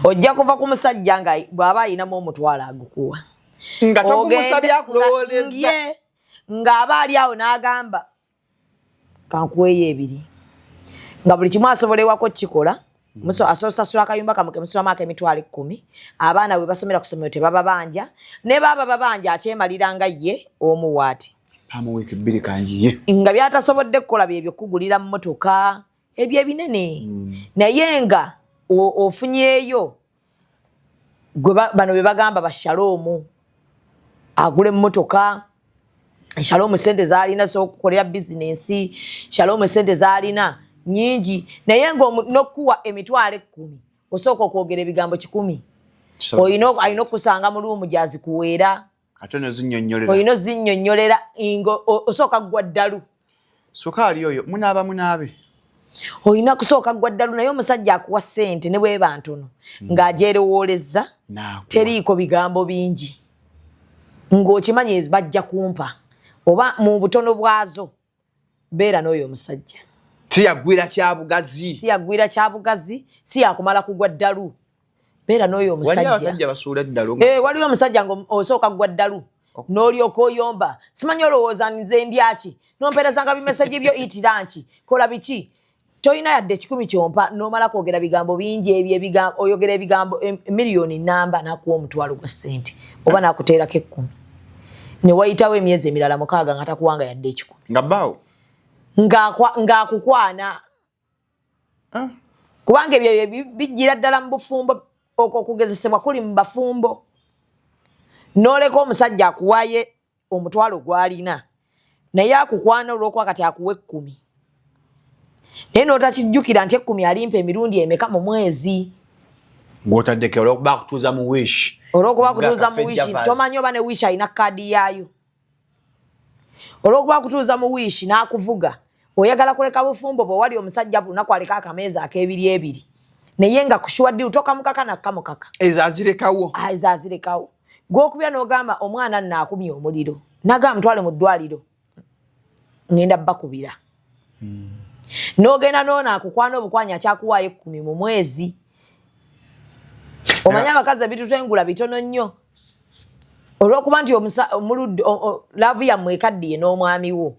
ojja kuva ku musajja nga bw'aba ayinamu omutwalo agukuwa nga tokumusabya akulowoleza ng'aba ali awo n'agamba kankuweeyo ebiri nga buli kimu asobolewako kikola asosasula akayumba kamuke musulamu ak'emitwalo 10 abaana bwe basomera ku ssomero tebaba banja ne baba babanja akyemalira nga ye omuwaati amuweeka ebbiri kanjiye nga byatasobodde kukola byebyo kugulira mmotoka ebyo ebinene naye nga ofunyeeyo bano be bagamba ba Shalom agule mmotoka Shalom sente zalina z'okukolera bizinensi Shalom sente zalina nyingi naye ng'okuwa emitwalo 10 osooka okwogera ebigambo 10 ayina okusanga mu luumu gyazikuweera ate nozinnyonnyolera oyina ozinnyonnyolera osooka gwa ddalu sukaali oyo munaabe oyina kusooka gwa ddalu naye omusajja akuwa ssente ne bweba ntono ng'agyerowoleza teriiko bigambo bingi ng'okimanyi bajja kumpa oba mu butono bwazo beera n'oyo omusajja siyagwira kyabugazi siyakumala kugwa ddalu beera n'oyo omusajja waliwo omusajja ng'osooka gwa ddalu n'olyoka oyomba simanyi olowooza nze ndyaki nomperezanga bimeseji byo itiranki kola biki toyina yadde 10 kyompa nomala kwogera bigambo bingi ebyo oyogera ebigambo miliyoni namba nakuwa omutwalo gwa ssente oba nakuteerako 10 ne wayitawo emyezi emirala 6 nga takuwanga yadde 10 nga bbaawo ng'akukwana kubanga ebyo bijjira ddala mu bufumbo okwo okugezesebwa kuli mu bafumbo n'oleka omusajja akuwaye omutwalo gw'alina naye akukwana olw'okuba kati akuwa 10 naye n'otakijjukira nti 10 alimpa emirundi emeka mu mwezi ng'otaddeke olw'okuba akutuuza mu wish tomanyi oba ne wish alina kaadi yaayo olw'okuba akutuuza mu wish n'akuvuga oyagala kuleka bufumbo bwe wali omusajja lunaku aleka akameeza ak'ebiri naye nga kushuwaddiru tokamukaka nakkamukaka ezo azirekawo gw'okubya n'ogamba omwana naakumya omuliro nagamba mutwale mu ddwaliro ngenda bakubira n'ogenda n'ono akukwana obukwanya akyakuwaayo 10 mu mwezi omanya abakazi ebitutengula bitono nnyo olw'okuba nti laavu yammwe ekaddiye n'omwami wo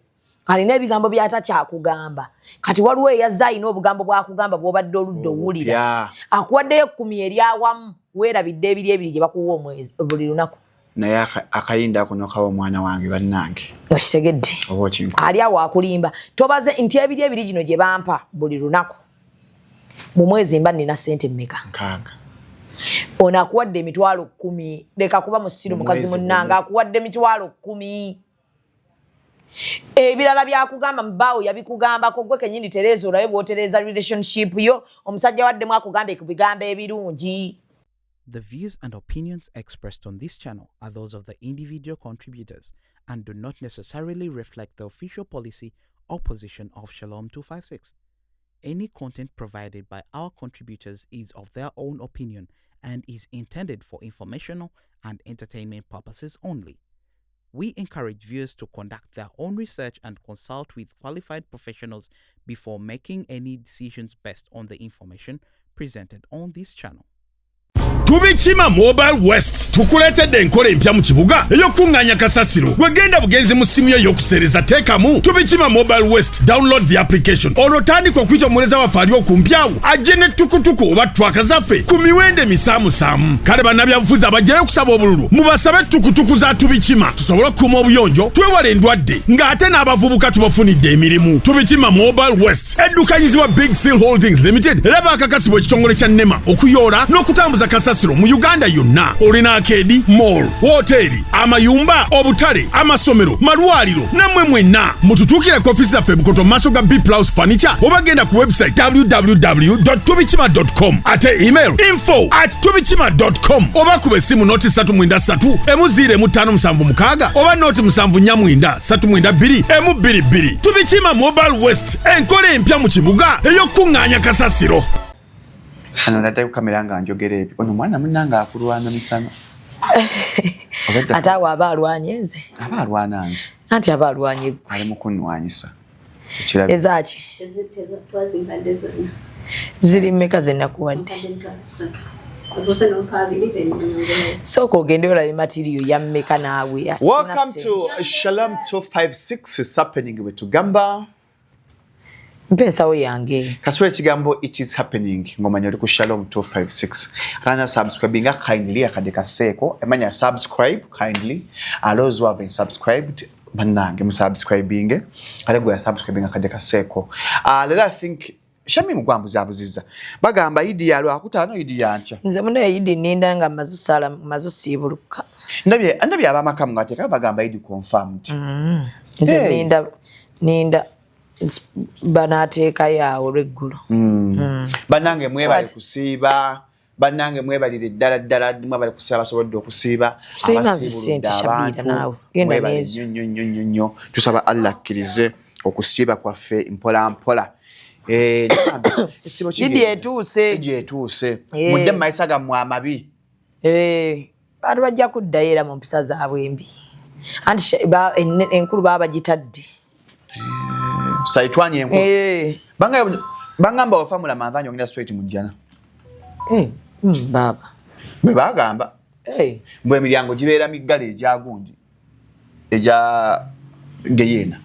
alina ebigambo byatakyakugamba kati waliwo eyazza alina obugambo bwakugamba bw'obadde oludda owulira akuwaddeyo 10 eryawamu weerabidde ebiri gye bakuwa omwezi buli lunaku naye akayinda ako nokawa omwana wange bannange okitegedde ali awo akulimba tobaze nti ebiri gino gye bampa buli lunaku mu mwezi mba nina ssente mmeka 6 ono akuwadde emitwalo 10 leka kuba musiru mukazi munnanga akuwadde emitwalo 10 ebirala byakugamba mubaawo yabikugambako gwe kenyini Tereza olabe bw'otereza relationship yo omusajja waddemu akugamba ebigambo ebirungi. The views and opinions expressed on this channel are those of the individual contributors and do not necessarily reflect the official policy or position of Shalom 256. Any content provided by our contributors is of their own opinion and is intended for informational and entertainment purposes only. We encourage viewers to conduct their own research and consult with qualified professionals before making any decisions based on the information presented on this channel. Tubikima Mobile West tukuletedde enkola empya mu kibuga ey'okunganya kasasiro wegenda bugenzi mu simu yo y'okusereza teekamu Tubikima Mobile West. Download the application olwo tandika okuyita omuleza waffe ali okumpyawo ajje ne tukutuku oba twaka zaffe ku miwendo emisaamusaamu. Kale bannabyabufuzi abajjayo okusaba obululu mubasabe tukutuku za Tubikima tusobole okukuuma obuyonjo twewale endwadde ng'ate n'abavubuka tubafunidde emirimu. Tubikima Mobile West eddukanyizibwa Big Seal Holdings Limited era baakakasibwa ekitongole kya NEMA okuyoola n'okutambuza kasasiro mu Uganda yonna. Olina akedi, mall, hoteli, amayumba, obutale, amasomero, malwaliro nammwe mwenna mututuukire ku ofisi zaffe Bukoto maaso ga B+ Furniture oba genda ku website www.tubikima.com ate email info@tubikima.com oba kuba essimu noti 393 M0576 oba noti 749 Tubikima Mobile West enkola empya mu kibuga ey'okunganya kasasiro. Ano natayo kamera nga njogera ebyo ono mwana munnanga akulwana misana ate awo aba alwanye nze aba alwana nze anti aba alwanye ali mu kunnwanyisa ezaki ziri mmeka ze nakuwadde So kogendola material ya mmeka nawe. Welcome to Shalom 256 is happening with Tugamba. Mpensawo yange. Kaswele kigambo it is happening ngomanya ku Shalom 256. Rana subscribing kindly akadeka seko. Emanya subscribe kindly. Those who haven't subscribed banange musubscribing. Alego ya subscribing akadeka seko. I think Shami mugwambuza abuziza. Bagamba idi yalo akutano idi yancha. Nze mune idi ninda nga mazusala mazusibuluka. Ndabi abamaka mwateka bagamba idi confirmed. Nze ninda banateeka yawo regulo. Banange mwebale kusiba, banange mwebalire ddala mwebale kusaba sobodde okusiba. Singa nzisente shabira nawe. Genda nezo. Nnyo. Tusaba Allah akkirize okusiba kwaffe mpola. Idi etuuse. Mudde maisa ga mwamabi. Bantu bajja kuddayo era mu mpisa zaabwe embi. Anti enkulu baba gitadde. Saitwani enkulu. Bangamba ofamula manvanyo ngenda straight mujjana. Baba. Bwe bagamba. Mbwe emiryango gibeera miggale egyagundi. Eja geyena.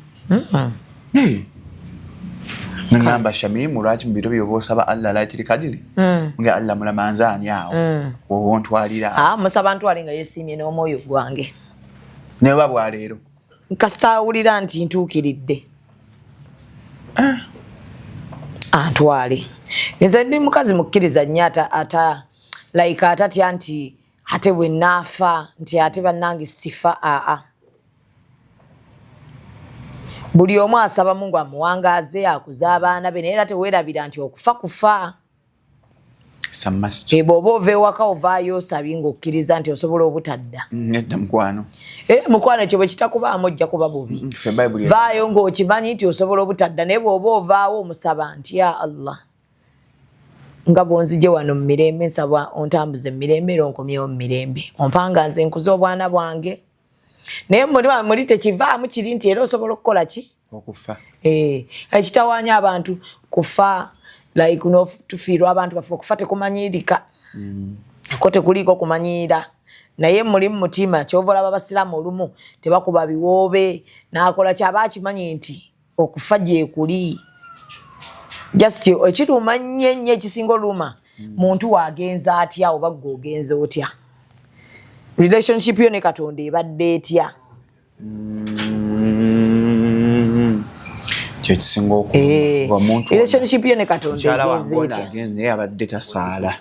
Ngamba Shamimu lwaki mu biro byobosaba Allah laitiri kadiri. Nga Allah mulamanzaani awo. Wontwalira. Musaba ntwale nga yesimye n'omwoyo gwange. Ne babwa leero. Nkasitawulira nti ntuukiridde. Antwale. Nze ndi mukazi mukkiriza nnyo atatya nti ate bwe naafa nti ate bannange sifa Buli omu asaba Mungu amuwangaaze akuza abaana be naye era teweerabira nti okufa. Bw'oba ova ewaka ovaayo osabye ng'okkiriza nti osobola obutadda. Nedda mukwano. Mukwano ekyo bwe kitakubaamu ojja kuba bubi. Vaayo ng'okimanyi nti osobola obutadda naye bw'oba ovaawo omusaba nti ya Allah nga bw'onzigye wano mu mirembe nsaba ontambuze mu mirembe era onkomyewo mu mirembe. Ompanga nze nkuze obwana bwange. Naye muli tekivaamu kiri nti era osobola okukola ki? Okufa. Ekitawaanya abantu kufa like tufiirwa abantu bafe okufa tekumanyirika. Ko tekuliiko kumanyira. Naye muli mu mutima kyova olaba abasiraamu olumu tebakuba biwoobe n'akola kyaba akimanyi nti okufa gye kuli. Just ekiruma nnyo ekisinga oluma muntu waagenza atya oba gwe ogenze otya. Relationship yo ne Katonda ebadde etya. Kyekisinga okuva muntu. Relationship yo ne Katonda egenze etya. Naye abadde tasaala.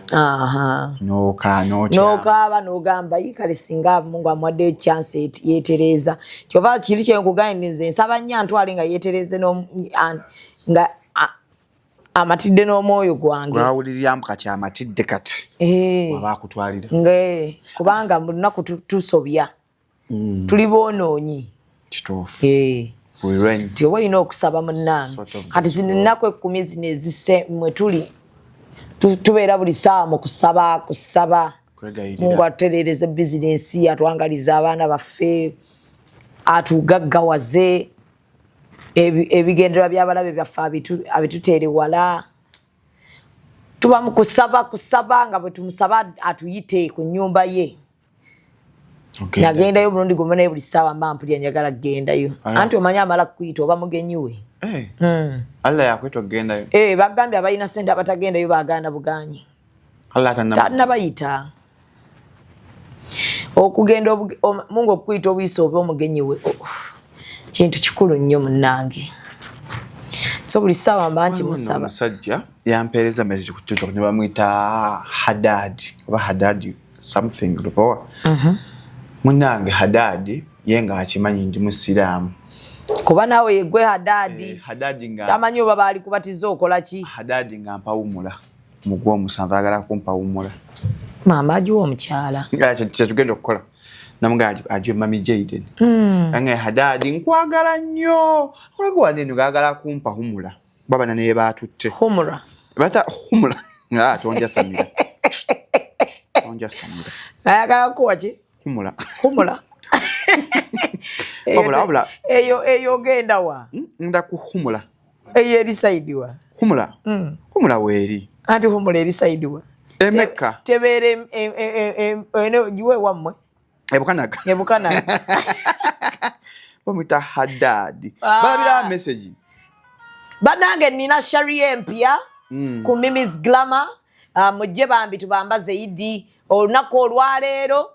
N'okaaba n'ogamba kale singa Mungu amuwaddeyo chance yeetereza. Kyova kiri kye nkuganiriza nsaba nnyo antwale nga yeetereze nga amatidde n'omwoyo gwange. Gwawuliriramu kati amatidde kati. Waba akutwalira. Kubanga mu lunaku tusobya. Tuli boonoonyi. Kituufu. Nti oba olina okusaba munnange. Kati zino ennaku 10 zino ezisse mwe tuli tubeera buli ssaawa mu kusaba. Mungu atutereereze bizinensi, atwangalize abaana baffe, atugaggawaze. Ebigendererwa by'abalabe byaffe abituteere wala. Tuba mu kusaba nga bwe tumusaba atuyite ku nnyumba ye. Nagendayo mulundi gumu naye buli ssaawa mba mpulira njagala kugendayo. Anti omanyi amala kuyita oba mugenyi we. Allah yakwita okugendayo. Bagambye abalina ssente abatagendayo baagaana bugaanyi. Tannabayita. Okugenda Mungu okuyita obuyisa oba omugenyi we. Kintu kikulu nnyo munnange. So buli ssaawa mba nkimusaba. Omusajja yampeereza message ku TikTok ne bamuyita Hadad something lupowa. Munnange Hadad ye nga akimanyi ndi musiraamu. Kuba naawe yegwe Hadad. Hadad nga tamanyi oba baali kubatiza okola ki? Hadad nga mpawumula. Mugwa omusanvu agala kumpawumula. Maama agiwa omukyala. Kyetugenda okukola. Namugaji ajwe Mami Jaden. Ange Hadad nkwagala nnyo. Olagwa neno gagala kumpa humula. Baba nane batutte. Humura. Bata humula. Tonja samira. Tonja samira. Ayagala kuwa ki? Humula. Obula. Eyo genda wa? Nda kuhumula. Eyo eri side wa? Humula. Humula weri. Anti humula eri side wa? Emeka. Tebere ene juwe wamwe. Ebukanaga. Bamita Haddad. Balabira message. Banange nina sharia empya ku Mimi's Glamour. Mujje bambi tubambaze Idi olunaku olwaleero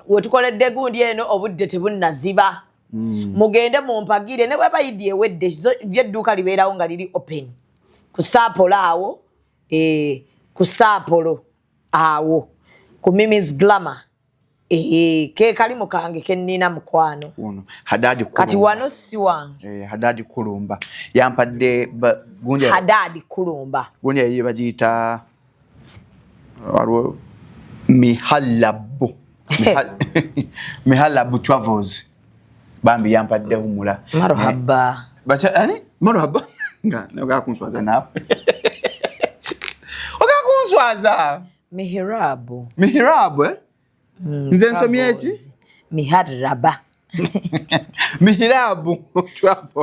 wetukoledde gundi eno obudde tebunnaziba. Mugende mumpagire ne bwe bayidde ewedde jedduuka libeerawo nga liri open ku Saapolo awo ku Saapolo awo ku Mimi's Glamour ke kalimu kange kennina mukwano Haddad Kulumba kati wano si wange Haddad Kulumba yampadde gundi Haddad Kulumba gundi ye bagiyita waliwo Mihalabu Travels bambi yampadde humula marhaba bacha ani marhaba nga nokakunswaza nawe okakunswaza Mihrabu nze nsomye eki Miharaba Mihrabu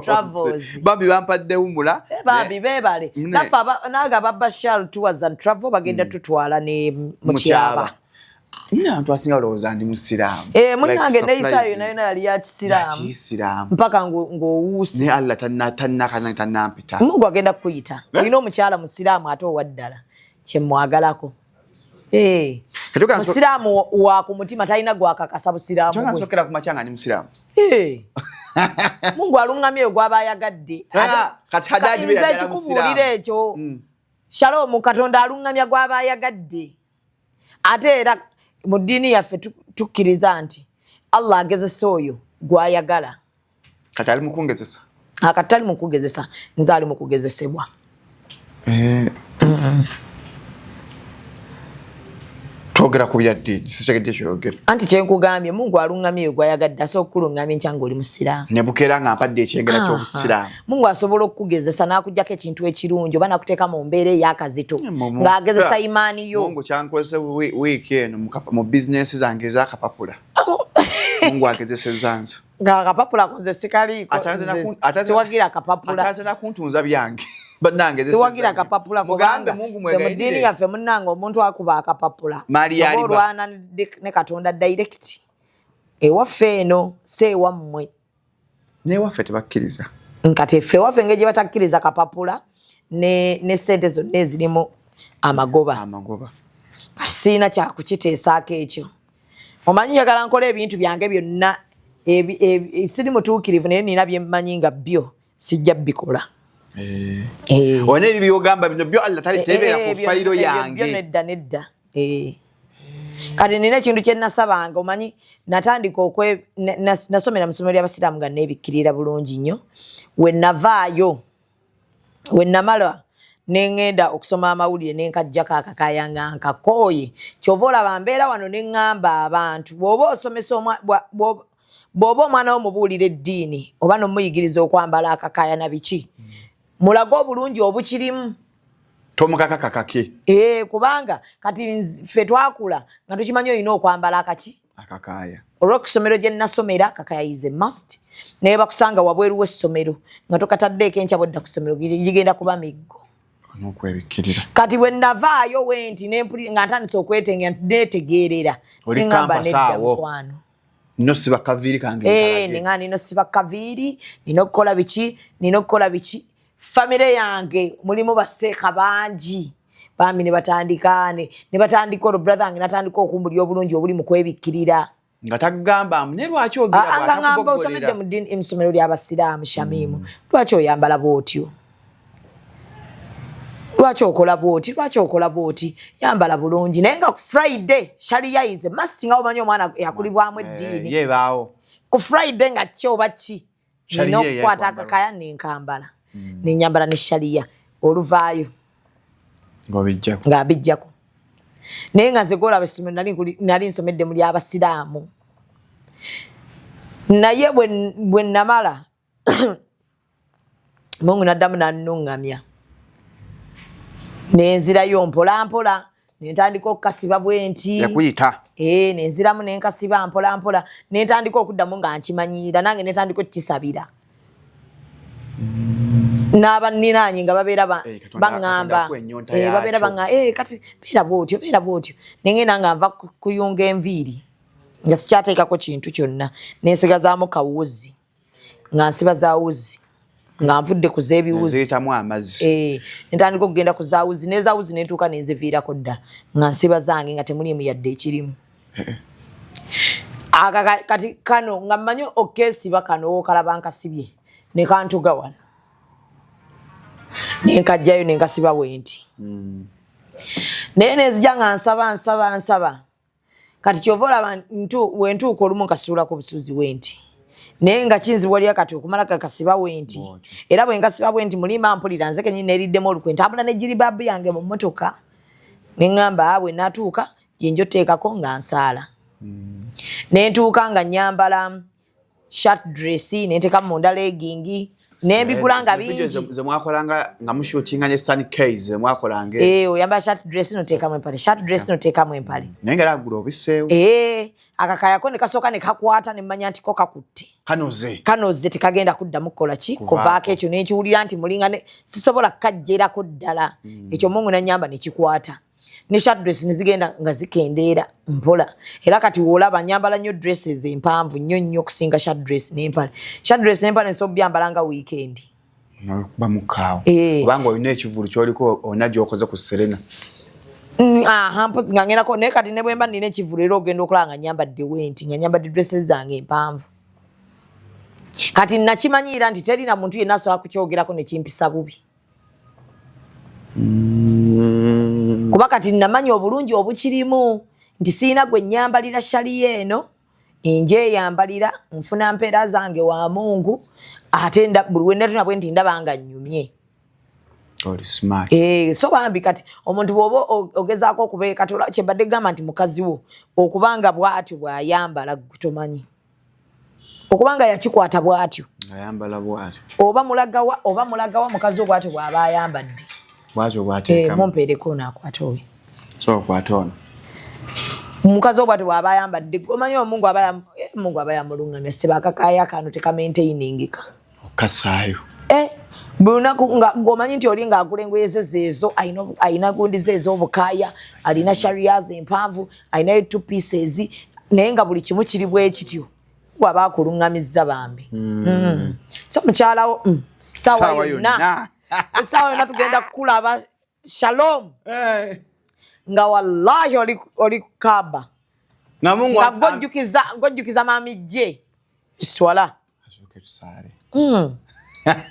Travels bambi bampadde humula bambi bebale nafa naga babashal tours and travel bagenda tutwala ne mukyaba Abantu asinga olowooza ndi musiraamu. Munnange neyisayo nayo yali ya kisiraamu. Mpaka ng'owuusi. Ne Allah tannampita. Mungu agenda kukuyita. Olina omukyala musiraamu ate owaddala kyemwagalako. Musiraamu wa ku mutima talina gwakakasa busiraamu gwe. Nsokera ku makyanga ndi musiraamu. Mungu alungamye gwaba ayagadde. Kati Haddad bira musiraamu. Ekyo. Shalom Katonda alungamya gwaba ayagadde. Ate era mu ddiini yaffe tukkiriza nti Allah agezesa oyo gwayagala. Kati ali mukungezesa. Kati ali mukugezesa nze ali mukugezesebwa. Togera ku byaddiini sitegedde kyogera. Anti kyenkugambye Mungu alungamye gwayagadde asobola okulungamya nkyanga oli musiraamu. Ne bukeera nga mpadde ekyengera ky'obusiraamu. Mungu asobola okukugezesa n'akuggyako ekintu ekirungi oba nakuteeka mu mbeera ey'akazito ng'agezesa imaani yo. Mungu kyankozesa wiiki eno mu bizinesi zange ez'akapapula. Mungu agezesezza nze. Ng'akapapula kunze sikaliiko. Siwagira akapapula. Ate nakuntunza byange. Siwagira akapapula kubanga mu ddiini yaffe munnange omuntu akuba akapapula. Olwana ne Katonda direct. Ewaffe eno seewammwe. N'ewaffe tebakkiriza. Nkati ffe ewaffe engeri gye batakkiriza kapapula ne ssente zonna ezirimu amagoba. Siina kyakukiteesaako ekyo. Omanyi njagala nkola ebintu byange byonna siri mutuukirivu naye nina bye mmanyi nga byo sijja bikola. One ebyo byogamba bino byo Allah taletebeera ku fayiro yange. Nedda. Kati nina ekintu kye nasabanga omanyi natandika nasomera mu ssomero ly'abasiraamu nga neebikkirira bulungi nnyo. We navaayo we namala nengenda okusoma amawulire nenkajjako akakaya nga nkakooye. Kyova olaba mbeera wano neŋŋamba abantu bw'oba osomesa bw'oba omwana wo mubuulira eddiini oba n'omuyigiriza okwambala akakaya na biki mulago obulungi obukirimu. Tomukaka kakake. Kubanga kati ffe twakula nga tukimanyi olina okwambala akakaya. Olw'okusomero gye nasomera akakaya is a must. Naye bakusanga wabweru w'essomero nga tokataddeeko enkya bw'odda ku ssomero gigenda kuba miggo. Kati bwe navaayo wenti nga ntandise okwetengera neetegeerera neŋŋamba nedda mukwano. Nino siba kaviiri kange. Neŋŋamba nino siba kaviiri nina okukola biki. Famire yange mulimu basseeka bangi bambi ne batandika olwo brother wange natandika okumbulya obulungi obuli mu kwebikkirira. Nga tagamba ne lwaki ogira ngamba osomedde mu ssomero ly'abasiraamu Shamimu lwaki oyambala bw'otyo? Lwaki okola bw'oti? Yambala bulungi. Naye nga ku Friday sharia is a must nga omanyi omwana yakulibwamu eddiini. Yeebaawo. Ku Friday nga ki oba ki? Nina okukwata akakaya nenkambala. Nenyambala ne sharia oluvaayo. Ng'abijjako. Naye nga nze golaba essomero nali nsomedde mu ly'abasiraamu. Naye bwe namala Mungu n'addamu n'annuŋŋamya. Nenzirayo mpola nentandika okukasiba bwenti. Yakuyita. Nenziramu nenkasiba mpola nentandika okuddamu nga nkimanyiira nange nentandika okukisabira. n'abanninanyi nga babeera baŋŋamba babeera baŋŋamba kati beera bwotyo nengenda nga nva kuyunga enviiri nga sikyateekako kintu kyonna nensigazaamu kawuzi nga nsiba za wuzi nga nvudde ku z'ebiwuzi nentandika okugenda ku zawuzi n'ezawuzi nentuuka nenziviirako ddala nga nsiba zange nga temuliimu yadde ekirimu kati kano nga mmanyi okeesiba kano wookalaba nkasibye ne kantuga wano nenkajjayo nenkasiba bwenti naye nezija nga nsaba kati kyova olaba wentuuka olumu nkasitulako obusuuzi wenti naye nga kinzibwa lya kati okumala kakasiba wenti era bwe nkasiba bwenti mulima mpulira nze kenyini neriddemu olukwe ntambula ne jiribaabu yange mu mmotoka neŋŋamba bwe natuuka jinjo teekako nga nsaala nentuuka nga nyambala shirt dress nenteekamu munda legging nembigula nga bingi ze mwakolanga nga mushootinga ne Sun K ze mwakolanga oyambala shirt dress noteekamu empale shirt dress noteekamu empale naye nga lagula obiseewo akakayako ne kasooka ne kakwata ne mmanya nti ko kakutte kanoze tekagenda kuddamu kukola ki kuvaako ekyo nenkiwulira nti mulinga sisobola kukajjerako ddala ekyo Mungu nanyamba ne kikwata ne shirt dress nizigenda nga zikendeera mpola era kati wolaba nyambala nnyo dresses empanvu nnyo okusinga shirt dress n'empale nsobola byambala nga weekend bamukaawo kubanga olina ekivulu kyoliko olina gyokoze ku Serena mpozi nga ngendako naye kati ne bwe mba nina ekivulu era ogenda okulaba nga nyambadde wenti nga nyambadde dresses zange empanvu kati nakimanyiira nti terina muntu yenna asobola kukyogerako nekimpisa bubi kuba kati namanya obulungi obukirimu nti siina gwe nyambalira shaliya eno nje yambalira nfuna mpeera zange wa Mungu ate buli wendatuna bwe nti ndaba nga nnyumye so bambi kati omuntu bw'oba ogezaako okubeeka kyebadde gamba nti mukazi wo okubanga bw'atyo bw'ayambala tomanyi okubanga yakikwata bw'atyo oba mulagawa mukazi wo bw'atyo bw'aba ayambadde mumpeereko naakwata oyo mukazi wo bw'atyo bw'aba ayambadde omanyi Mungu aba yamulungamya seba akakaaya kano tekamaintainingika okasaayo buli lunaku ng'omanyi nti oli ng'agula engoye ze ezo alina gundi ze ez'obukaaya alina sharias empanvu alinayo 2 pieces naye nga buli kimu kiri bwe kityo waba akulungamizza bambi so mukyalawo saawa yonna tugenda kukulaba Shalom nga wallahi oli kaba nga gojjukiza mami gye swala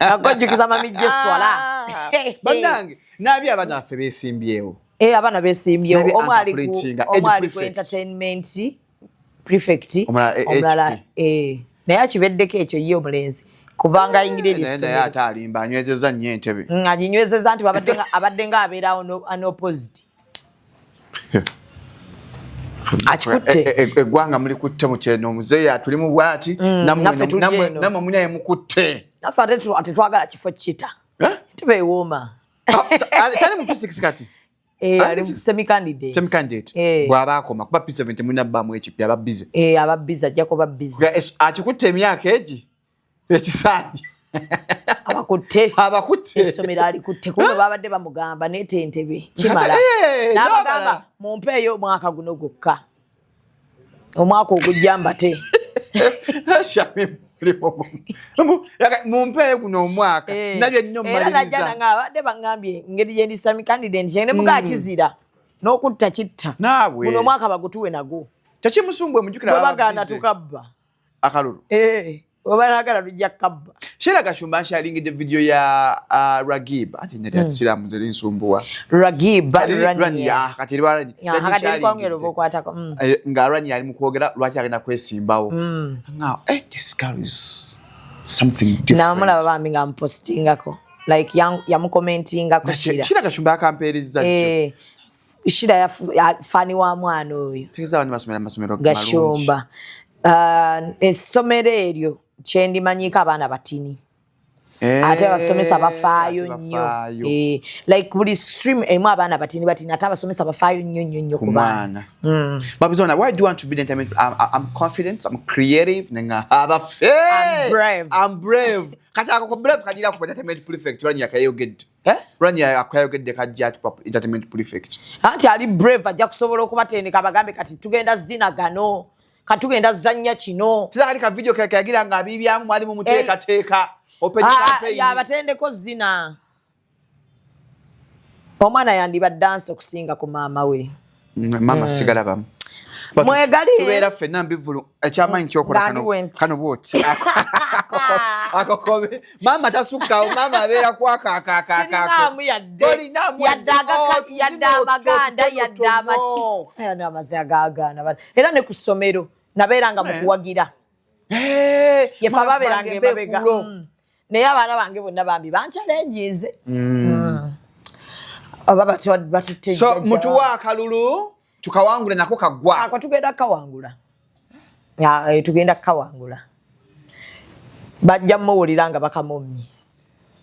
agojjukiza mami gye swala bannange nabi abaana baffe beesimbyewo abaana beesimbyewo omu ali ku entertainment prefect omulala naye akibeddeko ekyo ye omulenzi kuvanga ayingira naye ate alimba anywezeza nnyo entebe aginywezeza nti abadde nga abeerawo anopposite akikutte eggwanga muli kutte mukyeno omuzeeyi tuli mu bwati namwe munaye mukutte naffe ate twagala kifo kita entebe ewooma tali mu P6 kati ali semi-candidate bw'aba akoma kuba P7 munabbamu ekipya ababbize ababbize ajjako babbize akikutte emyaka egi ekisaanyi abakutte essomero alikutte kuno babadde bamugamba neete entebe kimala n'abagamba mumpeeyo omwaka guno gwokka omwaka ogujja mbate mumpeeyo guno omwaka nabyo nnyo era najjana nga abadde baŋŋambye engeri gye ndi semi-candidate kyene mugaa kizira n'okutta kitta guno omwaka bagutuwe nagwo tekimusumbwe mujjukira bagaana tukabba akalulu oba nagala tujja kabba Sheila Kashumba nkyalingidde video ya Ragib ate nyati atisiramu zeri nsumbuwa Ragib kati nga Rani ali mukwogera lwaki agenda kwesimbawo nga this girl is something different namulaba bambi nga mpostingako like yamukomentingako Sheila Kashumba akampeereza Sheila ya fani wa mwana oyo tegeza abandi masomero Gashumba essomero eryo kyendimanyiko abaana batini ate abasomesa bafaayo nnyo like buli stream emu abaana batini ate abasomesa bafaayo nnyo ku baana. Mabizona, why do you want to be the entertainment? I'm confident, I'm creative, I'm brave. Kati ako brave kajira ku entertainment prefect rani yakayogedde. Rani yakayogedde kajja ku entertainment prefect. Anti ali brave ajja kusobola okubatendeka bagambe kati tugenda zina gano. Katugenda zanya kino. Tuzakali ka video kayagira nga bibyamu mwali mu muteeka. Open campaign. Ya batendeko zina. Omwana yandiba dance okusinga ku mama we. Mama sigala bamu. Mwegali. Tubeera ffenna mbivulu ekyamanyi kyokola kano bwoti. Akokobe. Mama tasukka, mama abeera kwaka. Sinamu yadde. Yadda amaganda, yadda amachi. Ayana amaze agagana. Era ne ku ssomero nabeeranga mu kuwagira. Yefa babeeranga emabega. Naye abaana bange bonna bambi banchallenges. Ababa batutte. So mutuwa akalulu tukawangula nako kagwa. Ako tugenda kawangula. Ya tugenda kawangula. Bajja muwulira nga bakamomye.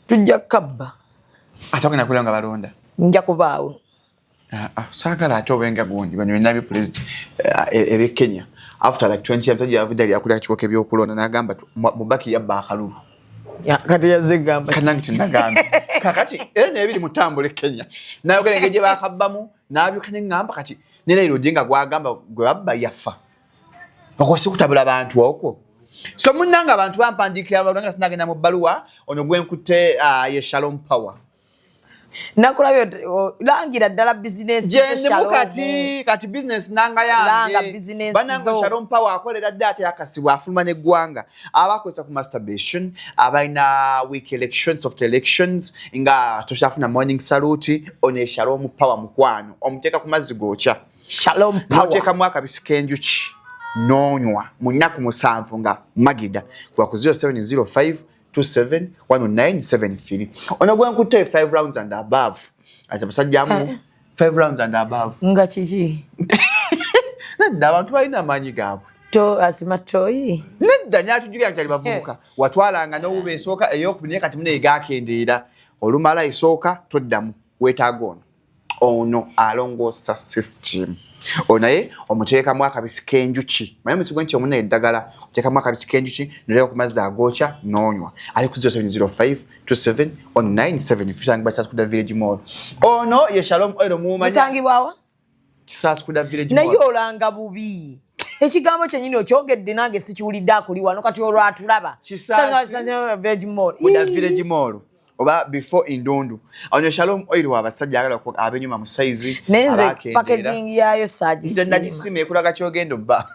Tujja kabba. Atokena kulanga balonda. Nja kubaawo. Sagala atobenga gundi bano nabi president ebe Kenya after like 20 years ago avidali akula chikoke byokulonda nagamba mubaki yabba akalulu. Ya kati yazigamba. Kananti nagamba. Kakati nebiri mutambule Kenya. Nayo kelengeje bakabbamu nabyo kanye ngamba kati nene irodinga gwagamba gwe babba yafa. Bakwose kutabula abantu okwo. So munanga abantu bampandikira abalanga sinagenda mu baluwa ono gwenkute ye Shalom Power. Nakulabye langira ddala business kati business nanga yange bananga Shalom Power akolera data yakasibwa afuluma ne gwanga abakozesa ku masturbation abaina week elections of the elections nga toshafuna morning salute on Shalom Power mukwano omuteka ku mazzi gocha Shalom Power oteka mwaka bisikenjuki nonywa munyaku musanvu nga magida kwa ku 0705 271973 ona gwenkute 5 rounds and above ati basajjamu 5 rounds and above nga chichi nedda abantu balina amanyi gaabwe to asimatoyi nedda nyatujulira nti bavubuka watwalanga n'owuba esooka ey'okubiri kati mune egakendeera olumala esooka toddamu weetaaga ono alongoosa system onaye omuteeka mwaka bisikenjuki maye musigo nti omuna eddagala oteeka mwaka bisikenjuki noleka ku mazzi agoocha n'onywa ali ku 0705 271973 fisangibwa Kisaskuda Village Mall ono ye Shalom Oil muumanya musangibwawa Kisaskuda Village Mall naye olanga bubi ekigambo kyennyini okyogedde nange sikiwulidde akuli wano kati olwatulaba Village Mall oba before indundu onyo Shalom Oil wabasajja agala ko abenyuma mu size nenze packaging yayo sajisi nda gisime ekulaga kyogendo ba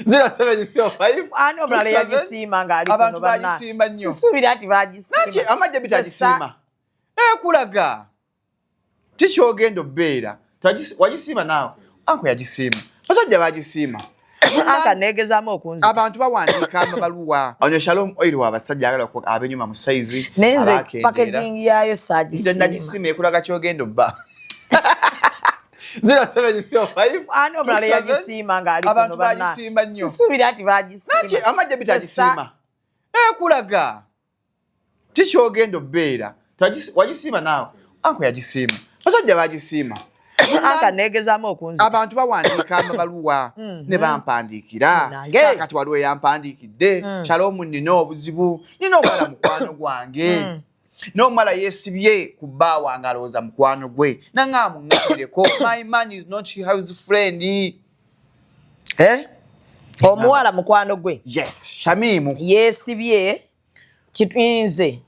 0705 ano mala yagisima ngali kuno abantu bagisimba nnyo sisubira ati bagisima nachi amajja bitagisima ekulaga tikyogendo beera wagisima nawe anko yagisima basajja bagisima aka negezaamu okunzi abantu bawandiika amabaluwa onyo Shalom Oil wabasajja agala ko abenyuma mu size nenze packaging yayo sajisi nda gisime ekulaga kyogendo ba 0705 ano mala yagisima ngali kuno abantu bagisimba nnyo sisubira ati bagisima nachi amajja bitagisima ekulaga tikyogendo beera wagisima nawe anko yagisima basajja bagisima aka negezaamu okunzi abantu bawandiika amabaluwa ne bampandiikira kati waliwo yampandikidde Shalom nina obuzibu nina omwana mukwano gwange n'omala yeesibye ku bba wange alowooza mukwano gwe nanga amuŋŋamireko my man is not his friend omuwala mukwano gwe yes Shamimu yeesibye kitwinze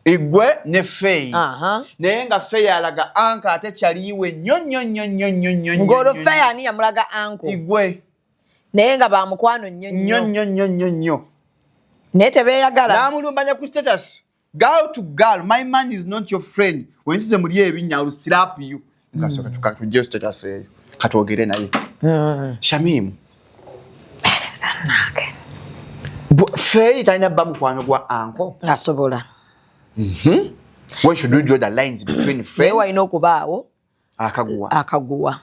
igwe ne Faye naye nga Faye alaga anka ate kyaliiwe nnyo ng'olwo Faye ani yamulaga anko igwe naye nga bamukwano nnyo naye tebeeyagala n'amulumbanya ku status girl to girl my man is not your friend wensize muli ebinnya I'll slap you ngasoka tukatujje status eyo katwogere naye Shamimu Faye talina bba mukwano gwa anko asobola When should we draw the lines between friends? Newa ino kubaawo akaguwa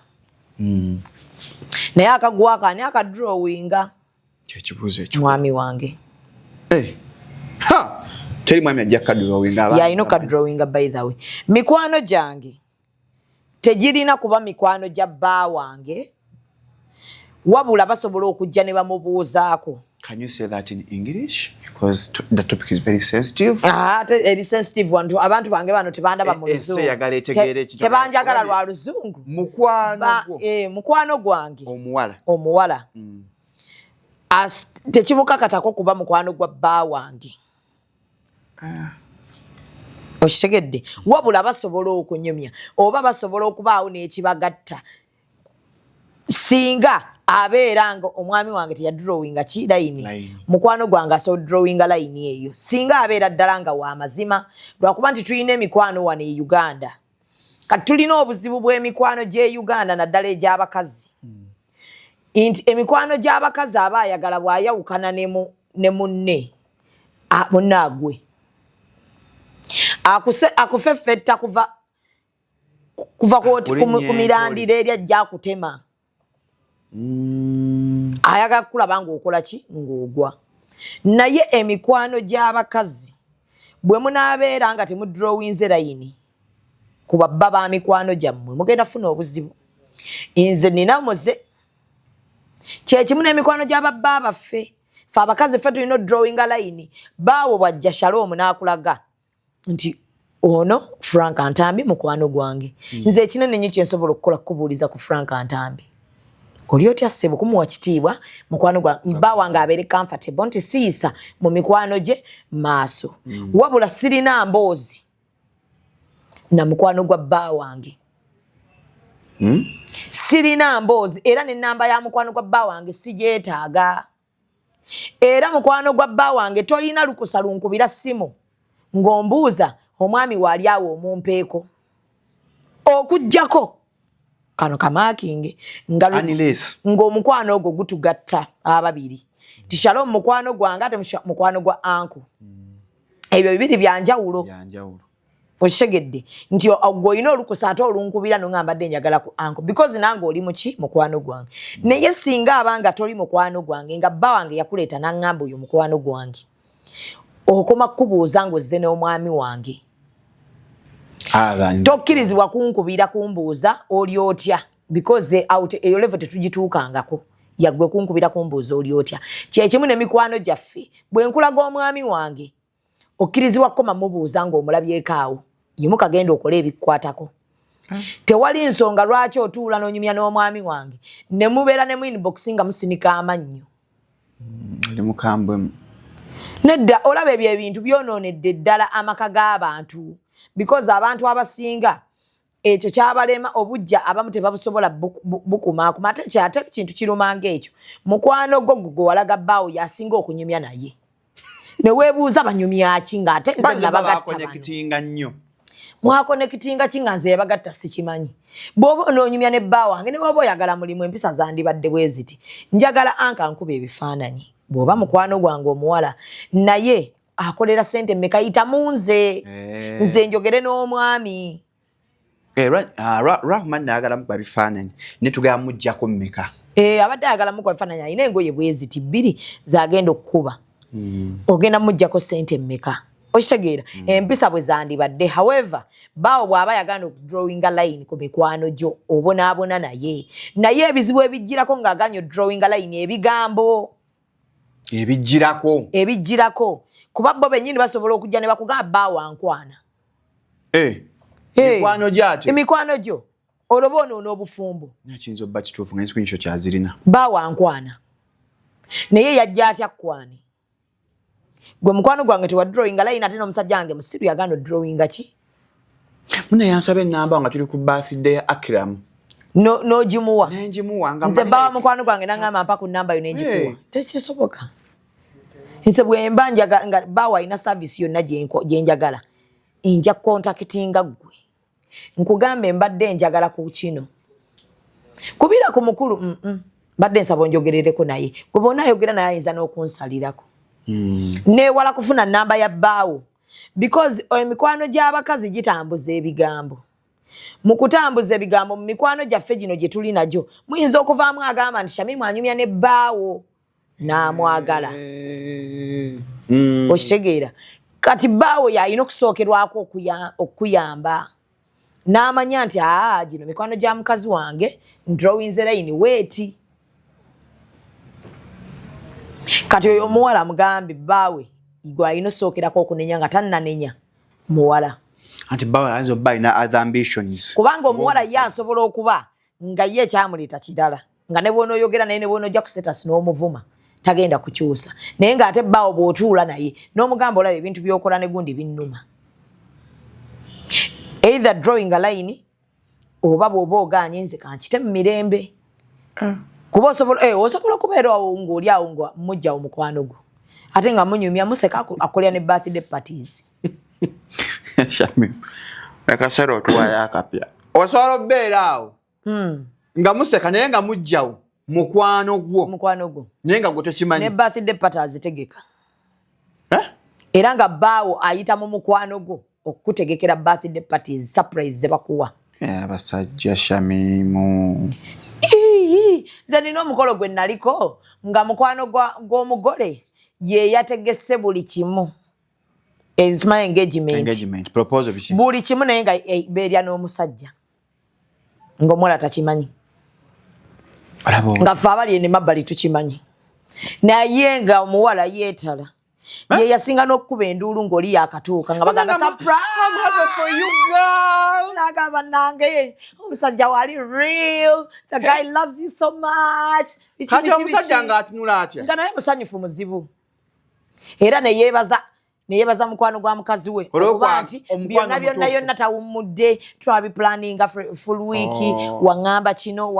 naye akaguwa akani akadrawinga kyekibuuzo ekyo mwami wange Teri mwami ajja kadrawing aba. Ya ino kadrawing by the way. Mikwano jange. Tejirina kuba mikwano gya bba wange. Wabula basobola okujja ne bamubuuzaako. Can you say that in English? Because the topic is very sensitive. Eri sensitive wantu abantu bange bano tebandaba mu luzungu. Tebanjagala lwa luzungu. Mukwano gwange. Omuwala. Tekimukakatako kuba mukwano gwa bba wange. Oshitegedde. Wabula basobola okunyumya. Oba basobola okubaawo n'ekibagatta. Singa abeera nga omwami wange teyadrawinga ki line. Mukwano gwange aso drawinga line eyo. Singa abeera ddala nga wa mazima lwakuba nti tulina emikwano wano e Uganda. Kati tulina obuzibu bw'emikwano gy'e Uganda naddala egy'abakazi. Inti emikwano gy'abakazi aba ayagala bw'ayawukana ne munne munaagwe. Akufeffetta kuva ku mirandira eri ajja akutema. Ayaga kulaba ng'okola ki ng'ogwa. Naye emikwano gy'abakazi bwe munaabeera nga temudrawinze layini ku babba ba mikwano gyammwe mugenda funa obuzibu. Nze nina muze kyekimu n'emikwano gy'ababba baffe ffe abakazi ffe tulina drawinga layini baawo bwajja Shalom n'akulaga nti ono Frank Antambi mukwano gwange. Nze ekinene nnyo kye nsobola okukola kubuuliza ku Frank Antambi. Oli otya ssebo kumuwa kitiibwa mukwano gwa bba wange abeere comfortable nti siisa mu mikwano gye maaso. Wabula sirina mboozi na mukwano gwa bba wange. Sirina mboozi era n'ennamba ya mukwano gwa bba wange sigyetaaga. Era mukwano gwa bba wange tolina lukusa lunkubira ssimu ng'ombuuza omwami waali awo omumpeeko. Okujjako kano kamakinge ng'omukwano ogwo gutugatta ababiri. Ti Shalom mukwano gwange ate mukwano gwa anko. Ebyo bibiri byanjawulo. Okitegedde nti gw'olina olukusa ate olunkubira no ngambadde njagala ku anko because nange oli muki mukwano gwange. Naye singa abanga toli mukwano gwange nga bba wange yakuleeta n'angamba oyo mukwano gwange. Okoma kubuuza ng'ozze n'omwami wange. Tokkirizibwa kunkubira kumbuuza oli otya because out eyo level tetugituukangako. Yagwe kunkubira kumbuuza oli otya. Kyekimu n'emikwano gyaffe bwe nkulaga omwami wange okkirizibwa koma mubuuza ng'omulabyeko awo yimu kagenda okola ebikukwatako. Tewali nsonga lwaki otuula n'onyumya n'omwami wange ne mubeera ne mu inbox nga musinika amannyo. Oli mukambwe. Nedda olaba ebyo ebintu byonoonedde ddala amaka g'abantu because abantu abasinga ekyo kyabalema obujja abamu tebabusobola bukumaakuma ate kyate kintu kirumanga ekyo. Mukwano gwo walaga bbaawo yasinga okunyumya naye. Ne weebuuza banyumya ki ng'ate nze nabagatta bano. Mwakonekitinga ki nga nze yabagatta sikimanyi. Bw'oba onoonyumya ne bba wange ne bw'oba oyagala mulimu empisa zandibadde bwe ziti. Njagala anka nkuba ebifaananyi. Bw'oba mukwano gwange omuwala naye akolera ssente mmeka yita mu nze. Nze njogere n'omwami. Rahman n'ayagala mukuba bifaananyi ne tugamba muggyako mmeka. Abadde ayagala mukuba bifaananyi alina engoye bwe ziti bbiri z'agenda okkuba. Ogenda muggyako ssente mmeka. Okitegeera empisa bwe zandibadde. However baawo bw'aba yagana okudrawinga line ku mikwano gyo obonaabona naye ebizibu ebijjirako ng'aganya odrawinga line ebigambo ebijjirako kuba bo bennyini basobola okujja ne bakugamba bbaawo ankwana. Mikwano gyate emikwano gyo oloba onoona obufumbo nakiyinza obba kituufu nga nsikunyisho kyazirina bbaawo ankwana naye yajja atya kkwani. Gwe mukwano gwange tewadrawinga line ate n'omusajja wange musiru yagana odrawinga ki. Mune yansaba ennamba nga tuli ku birthday ya Akram. N'ogimuwa. Nengimuwa nga nze bbawa mukwano gwange n'angamba mpa ku nnamba yo n'engikuwa. Tekisoboka. Nze bwe mba njagala nga bbawa alina service yonna gye njagala nja contactinga ggwe. Nkugambe mbadde njagala ku kino. Kubira ku mukulu mbadde nsaba onjogerereko naye. Gwe bonna ayogera naye ayinza n'okunsalirako. Neewala kufuna nnamba ya bbaawo because emikwano gy'abakazi gitambuza ebigambo. Mu kutambuza ebigambo mu mikwano gyaffe gino gye tuli nagyo muyinza okuvaamu agamba nti Shamimu anyumya ne bbaawo n'amwagala. Okitegeera kati bawo yalina okusookerwako okuyamba n'amanya nti gino mikwano gya mukazi wange ndrowinze line weeti kati oyo omuwala mugambi bawe gwe alina osookerako okunenya nga tannanenya muwala anti bawe ayinza obba alina other ambitions kubanga omuwala ye asobola okuba nga ye ekyamuleeta kirala nga ne bw'onooyogera naye ne bw'onoojja ku status n'omuvuma tagenda kukyusa naye ng'ate bawo bw'otuula naye n'omugamba olaba ebintu by'okola ne gundi binnuma either drawing a line oba bw'oba ogaanye nze kankite mu mirembe kuba osobola okubeera ng'oli awo nga mujjawo mukwano gwo ate nga munyumya museka akolera ne birthday parties akasera otuwayo akapya osobola obeera awo nga museka naye nga mujjawo mukwano gwo naye nga gwe tokimanyi ne birthday party azitegeka era nga baawo ayita mu mukwano gwo okutegekera birthday parties surprise ze bakuwa abasajja Shamimu nze nina omukolo gwe naliko nga mukwano gw'omugole ye yategese buli kimu is my engagement proposal biki buli kimu naye nga beerya n'omusajja ng'omuwala takimanyi nga ffe abali ene mabbali tukimanyi naye nga omuwala yeetala ye yasinga n'okkuba enduulu ng'oli yakatuuka nga bagamba n'agamba nange omusajja wali real the guy loves you so much kati omusajja ng'atunula atya nga naye musanyufu muzibu era neyebaza mukwano gwa mukazi we okuba nti byonna tawummudde twabiplaninga full week waŋŋamba kino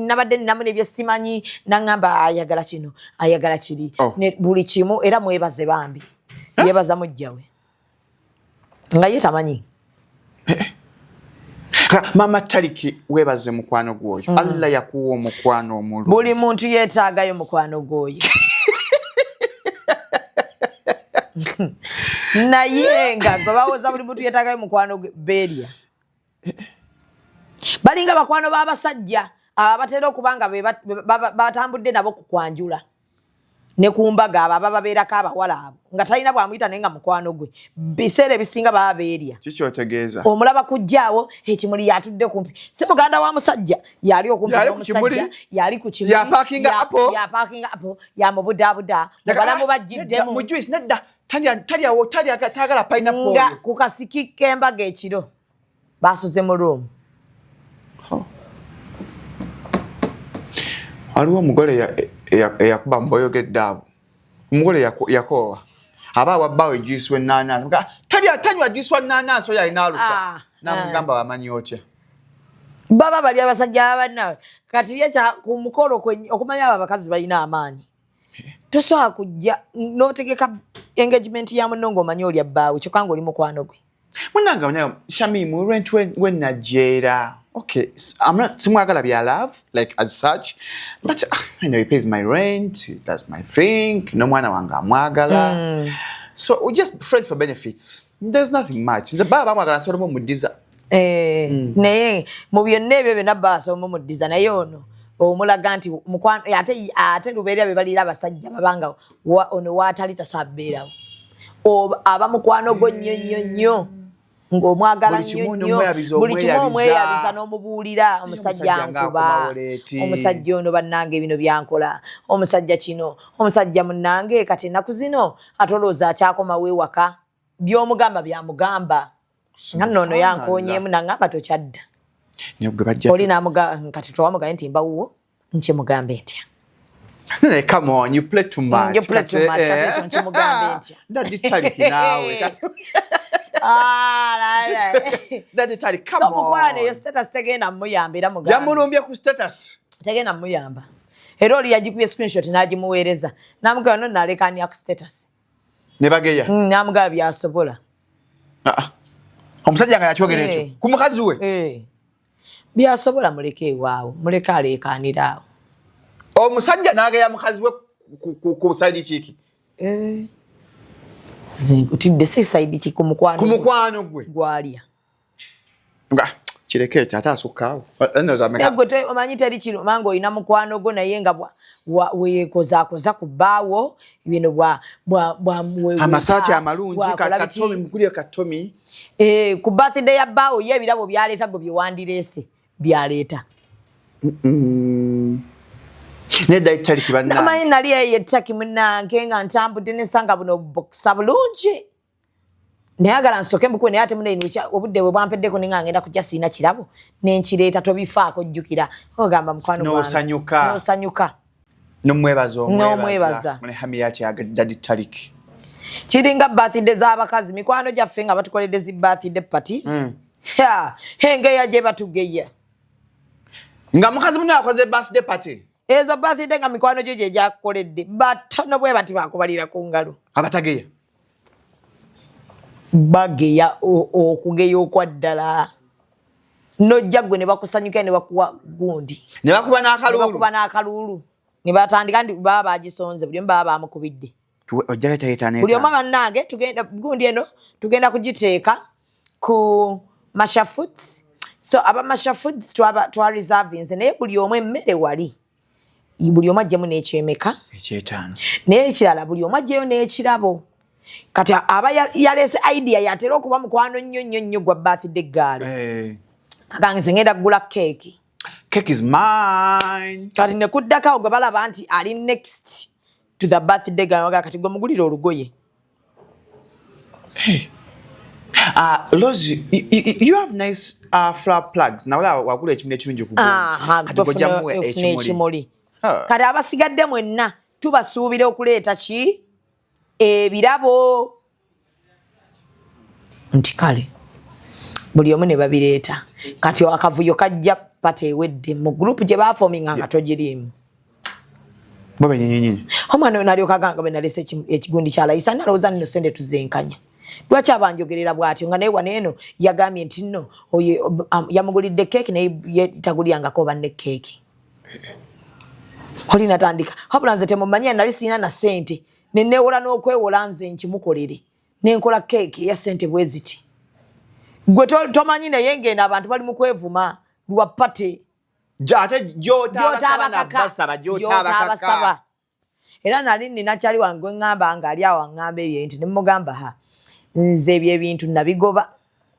nabadde ninamu nebyesimanyi naŋŋamba ayagala kino ayagala kiri buli kimu era mwebaze bambi yebaza mujjawe nga ye tamanyi mama Tariki webaze mukwano gwoyo Allah yakuwa omukwano omulungi buli muntu yeetaagayo mukwano gwoyo naye nga bawoza buli muntu yeetaagayo mukwano beerya balinga bakwano b'abasajja abatera okuba nga batambudde nabo ku kwanjula ne ku mbaga abo ababeerako abawala abo nga talina bwamuyita naye nga mukwano gwe biseera ebisinga baba beerya kikyotegeeza omulaba kujjaawo ekimuli yatudde kumpi si muganda wa musajja yali okumpi n'omusajja yali ku kimuli yapaakinga apo yamubudaabuda mubalamu bajjiddemu mu juice nedda tagala pineapple nga ku kasiki k'embaga ekiro baasuze mu room waliwo omugole eyakuba muboyogedde abo omugole yakoowa aba wabbaawo juice w'ennaanansi tanywa juice w'ennaanansi oyo alina alusa namugamba wamanyi otya baba bali abasajja abannawe kati ye ku mukolo okumanya abo abakazi balina amaanyi tosobola kujja n'otegeka engagement ya munno ng'omanyi oli abbaawe kyokka ng'oli mukwano gwe munanga Shamimu rent when okay, I'm not simwagala bya love like as such, but I know he pays my rent, that's my thing, no mwana wange amwagala. So we just friends for benefits. There's nothing much. Nze baba amwagala nsobola omudiza. Naye mu byonna ebyo byonna basobola omudiza naye ono omulaga nti mukwano ate lubeerera be balira abasajja babanga ono waatali tasabeerawo aba mukwano gwo nnyo ng'omwagala nnyo buli kimu omweyabiza n'omubuulira omusajja nkuba omusajja ono bannange bino byankola omusajja kino omusajja munnange kati ennaku zino ate olowooza akyakomawo ewaka by'omugamba byamugamba nga nno yankoonyeemu naŋŋamba tokyadda oli kati towamugambye nti mbawuwo nkimugambe ntya come on, you play too much. You play too much. Nkimugambe ntya Daddy Tariki nawe Daddy Tariki, come on. So mukwane yo status tegenda muyamba era mugamba yamulumbye ku status tegenda muyamba era oli yagikubye screenshot n'agimuweereza namugamba no nalekania ku status ne bageya namugamba byasobola omusajja nga yakyogera ekyo ku mukazi we byasobola muleke ewaawo muleke aleekaanira awo omusajja n'ageya mukazi we ku side kiki utidde si side kiki ku mukwano gwe gwalya kireke ate asukaawo gwe omanyi teri kiruma ng'olina mukwano gwo naye nga weyekozaakoza ku bbaawo bino amasaati amalungi katomi ku birthday ya bbaawo ye ebirabo byaleeta gwe byewandireese byaleeta namanyi nali eyetaki munange nga ntambudde nesanga buno obubokisa bulungi nayagala nsoke mbukube naye ate munaino obudde bwe bwampeddeko ninga ngenda kujja siina kirabo nenkireeta tobifaako jjukira ogamba mukwano nosanyuka nomwebaza kiringa birthday z'abakazi mikwano gyaffe nga batukoledde zi birthday parties engeya gye batugeya nga mukazi muno akoze birthday party ezo birthday nga mikwano gyo gye gyakukoledde batono bwe bati bakubalira ku ngalo abatageya bageya okugeya okwaddala nojja gwe ne bakusanyuka ne bakuwa gundi ne bakuba n'akalulu ne batandika ndi baba bagisonze buli baba bamukubidde buli omu bannange tugenda gundi eno tugenda kugiteeka ku Masha Foods so aba Masha Foods twa reservings naye buli omu emmere wali buli omu ajjemu n'ekyemeka ekyetaano naye ekirala buli omu ajjeyo n'ekirabo kati aba yalese idea yatera okuba mukwano nnyo gwa birthday gaalo aganze ngenda kugula cake is mine kati ne kuddako gwe balaba nti ali next to the birthday gaalo kati gwe mugulira olugoye Lozi, you have nice flower plugs. Now wakula ekimuli ekirungi okugjamu ekimuli. Kati abasigadde mwenna tubasuubira okuleeta ki ebirabo nti kale buli omu ne babireeta kati akavuyo kajja patewedde mu group gye baafominga nga togiriimu omwana nalyoka agamba bwe nalese ekigundi kyalayisa nalowooza nno sente tuzenkanya lwaki abanjogerera bw'atyo nga naye waneeno yagambye nti nno yamugulidde keeki naye tagulyangako banne keeki oli natandika wabula nze temumanyi nali siina na ssente neneewola n'okwewola nze nkimukolere nenkola keeki eya ssente bwe ziti gwe tomanyi naye ngeno abantu bali mu kwevuma lwa pate ate gy'otaabasaba era nali nina kyali wange ngamba nga ali awo ngamba ebintu ne mugamba nze ebyo ebintu nabigoba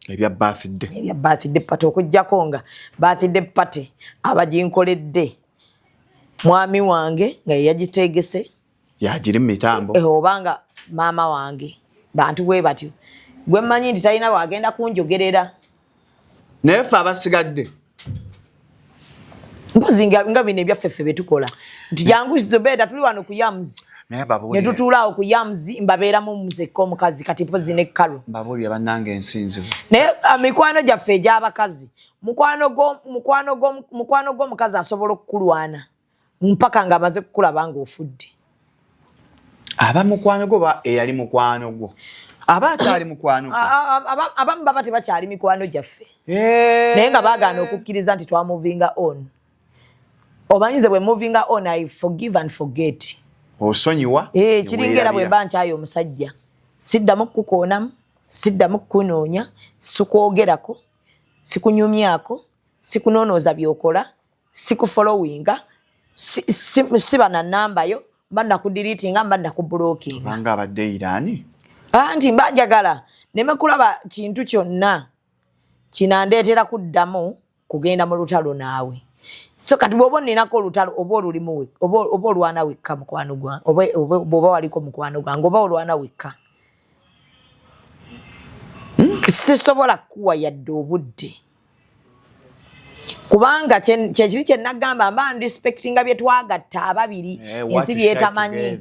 ebya birthday party okujjako nga birthday party abaginkoledde mwami wange nga yagitegese yagiri mitambo obanga maama wange bantu bwe batyo gwe mmanyi nti talina wagenda kunjogerera naye ffe abasigadde mbuzi nga bino ebyaffe betukola nti jangu zobeda tuli wano ku Yams ne tutuulaawo ku Yams mbabeeramu muzekka omukazi kati mpozi ne kalo mbabuulira bannange ensinzibu naye mikwano gyaffe egy'abakazi mukwano gw'omukazi asobola okukulwana mpaka ng'amaze kukulaba ng'ofudde aba mukwano gwo ba eyali mukwano gwo aba akyali mukwano gwo abamu baba tebakyali mikwano gyaffe naye nga baagaana okukkiriza nti twamovinga on omanyize bwe movinga on I forgive and forget osonyiwa kiringera bwe mba nkyayo omusajja siddamu kukoonamu siddamu kukunoonya sikwogerako sikunyumyako sikunonooza byokola sikufollowinga siba na nambayo mba nakudiriitinga mba nakubulookinga kubanga abadde Irani nti mbajagala nemekulaba kintu kyonna kinandeetera kuddamu kugenda mu lutalo naawe so kati bw'oba oninako olutalo oba olulimu oba olwana wekka mukwano gwange oba waliko mukwano gwange oba olwana wekka sisobola kuwa yadde obudde kubanga kyekiri kye nagamba mba respectinga bye twagatta ababiri ensi byetamanyi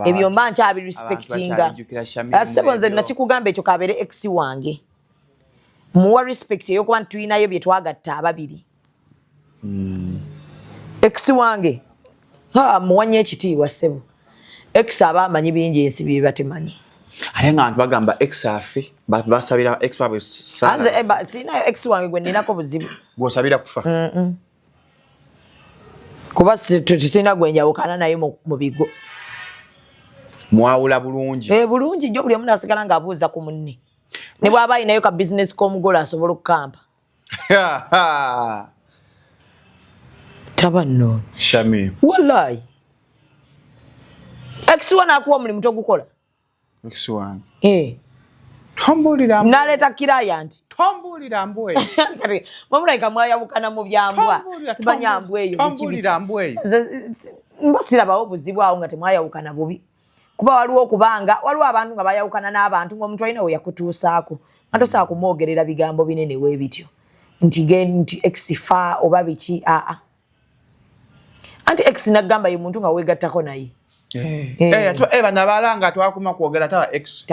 ebyo mba nkyabi respectinga sebo nze nakikugamba ekyo kabeere ex wange muwa respect eyokuba nti tulinayo bye twagatta ababiri ex wange muwanye ekitiibwa ssebo ex aba amanyi bingi ensi bye batemanyi ate nga bantu bagamba ex afe basabira ex babwe siinayo ex wange gwe ninako buzibu gwosabira kufa kuba tesina gwenjawukana naye mu bigo mwawula bulungi bulungi jjo buli omu nasigala ng'abuuza ku munne ne bw'aba ayinayo ka bizinesi k'omugole asobola okukampa Tabanno. Shami. Wallahi. X1 akuwa mulimu togukola. X1. Tombulira mbwe. Naleta client. Tombulira mbwe. Kati mamulaika mwayawukana mu byambwa. Sibanya mbwe yo. Tombulira mbwe. Mbasira bawo buzibu awo nga temwayawukana bubi. Kuba waliwo okubanga waliwo abantu nga bayawukana n'abantu ng'omuntu alina we yakutuusaako. Matosa kumwogerera bigambo binene webityo. Nti X-fa oba biki Anti X nagamba ye muntu nga wegattako naye. Bana balanga twakuma kwogera taba X.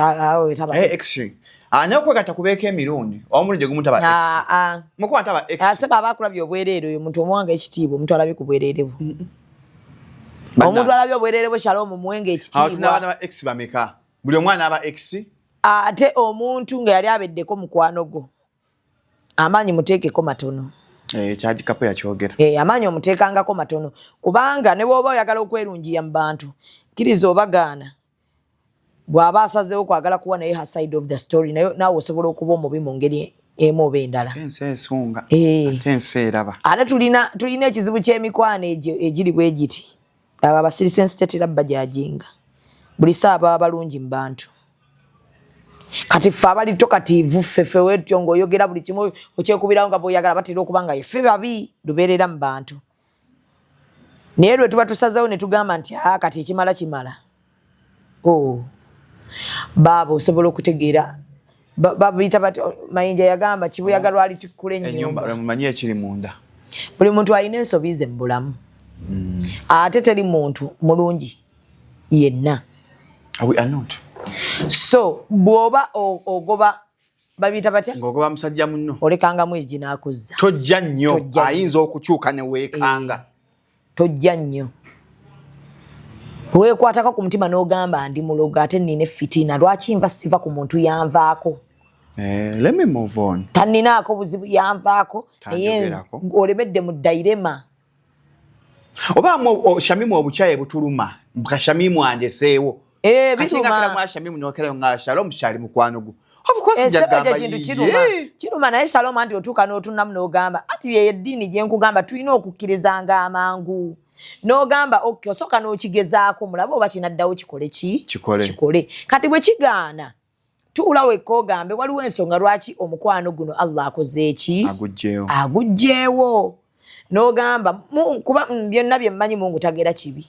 X. Ane okwegatta kubeeka emirundi. Omulundi gye gumu taba X. Mukuba taba X. Seba abakulabye obwereere oyo muntu omuwanga ekitiibwa omuntu alabye ku bwereere bwe. Omuntu alabye obwereere bwe Shalom muwenge ekitiibwa. N'abaana ba X bameka. Buli omwana aba X. Ate omuntu nga yali abeddeko mukwano gwo. Amaanyi muteekeko matono. Kyaji kapo yakyogera. Amaanyi omuteekangako matono. Kubanga ne bw'oba oyagala okwerungiya mu bantu, kkiriza obagaana. Bw'aba asazeewo kwagala kuwa naye her side of the story, naawe osobola okuba omubi mu ngeri emu oba endala. Ensi esunga. Ate ensi eraba. Ate tulina ekizibu ky'emikwano egiri bwe giti. Abo abasirisen state era bajajinga. Buli saa baba balungi mu bantu. Kati ffe abali tokatiivu ffe wetyo ng'oyogera buli kimu okyekubirawo nga bw'oyagala batera okuba nga ffe babi lubeerera mu bantu. Naye lwe tuba tusazeewo ne tugamba nti kati ekimala kimala. Baaba osobola okutegeera. Babiyita bati Mayinja yagamba kibuyagala lwali tukkula ennyumba. Mumanyi ekiri munda. Buli muntu alina ensobi ze mu bulamu. Ate teri muntu mulungi yenna. We are not. So bwoba ogoba babita batya ngogoba musajja munno olekanga mwezi nakuzza tojja nnyo ayinza okukyuka ne weekanga tojja nnyo weekwatako ku mutima n'ogamba ndi muloga ate nine fitina lwaki nva siva ku muntu yanvaako let me move on taninaako buzibu yanvaako naye olemedde mu dairema oba Shamimu obukyaye butuluma Shamimu anjeseewo bituma mwa Shamimu nokera nga Shalom shali mukwano gu of course jagamba kiruma naye Shalom anti otuka n'otunnamu n'ogamba ati ye eddiini gye nkugamba tulina okukkirizanga amangu n'ogamba okay osoka n'okigezaako mulaba oba kinaddawo kikole kati bwe kigaana tuula wekka ogambe waliwo ensonga lwaki omukwano guno Allah akoze eki agugjeewo n'ogamba kuba byonna bye mmanyi Mungu tagera kibi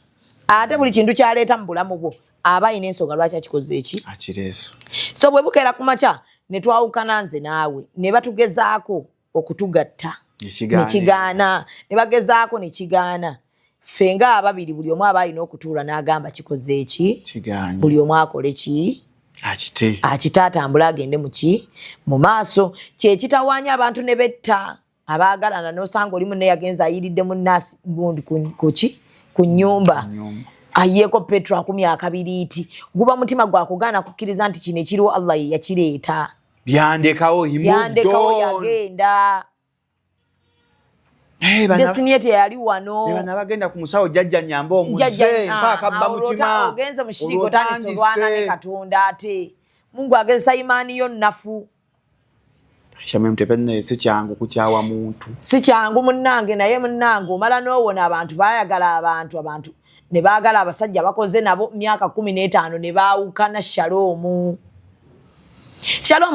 ate buli kintu kyaleeta mu bulamu bwo aba ina ensonga lwaki akikoze eki akireeso so bwe bukeera ku makya ne twawukana nze naawe ne batugezaako okutugatta nekigaana ne bagezaako ne kigaana ffe nga ababiri buli omu aba alina okutuula n'agamba kikoze eki buli omu akole ki akite atambule agende mu maaso kyekitawaanya abantu ne betta abaagalana n'osanga oli munne yagenza ayiridde munnaasi gundi ku nnyumba ayeeko Petro 12 guba mutima gwakugaana kukkiriza nti kino ekiriwo Allah ye yakireeta byandekawo yagenda Destiny yete yali wano bana bagenda ku musawo jjajja nyamba omuze mpaka abba mutima ogenze mushiriko tani solwana ne Katonda ate Mungu ageza imani yo nafu Shamimu tepenne si kyangu kukyawa muntu si kyangu munnange naye munnange omala n'owona abantu bayagala abantu ne baagala abasajja bakoze nabo myaka 15 ne baawukana Shalom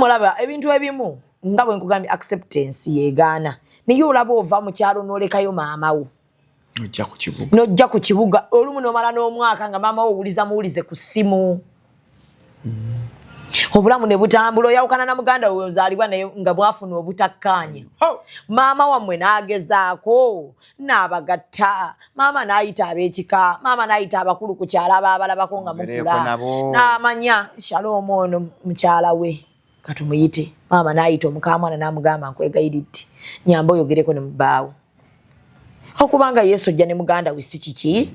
olaba ebintu ebimu nga bwe nkugambye acceptance yegaana niyo olaba ova mu kyalo n'olekayo maama wo nojja ku kibuga olumu n'omala n'omwaka nga maama wo muwulize ku ssimu obulamu ne butambula oyawukana na muganda we ozaalibwa naye nga bwafuna obutakkaanye maama wammwe n'agezaako n'abagatta maama n'ayita ab'ekika maama n'ayita abakulu ku kyalo abaabalabako nga mukula n'amanya Shalom ono mukyala we katumuyite maama n'ayita omukamwana n'amugamba nkwegayiridde nyamba oyogereko ne mubaawo okubanga Yesu ojja ne muganda we si kiki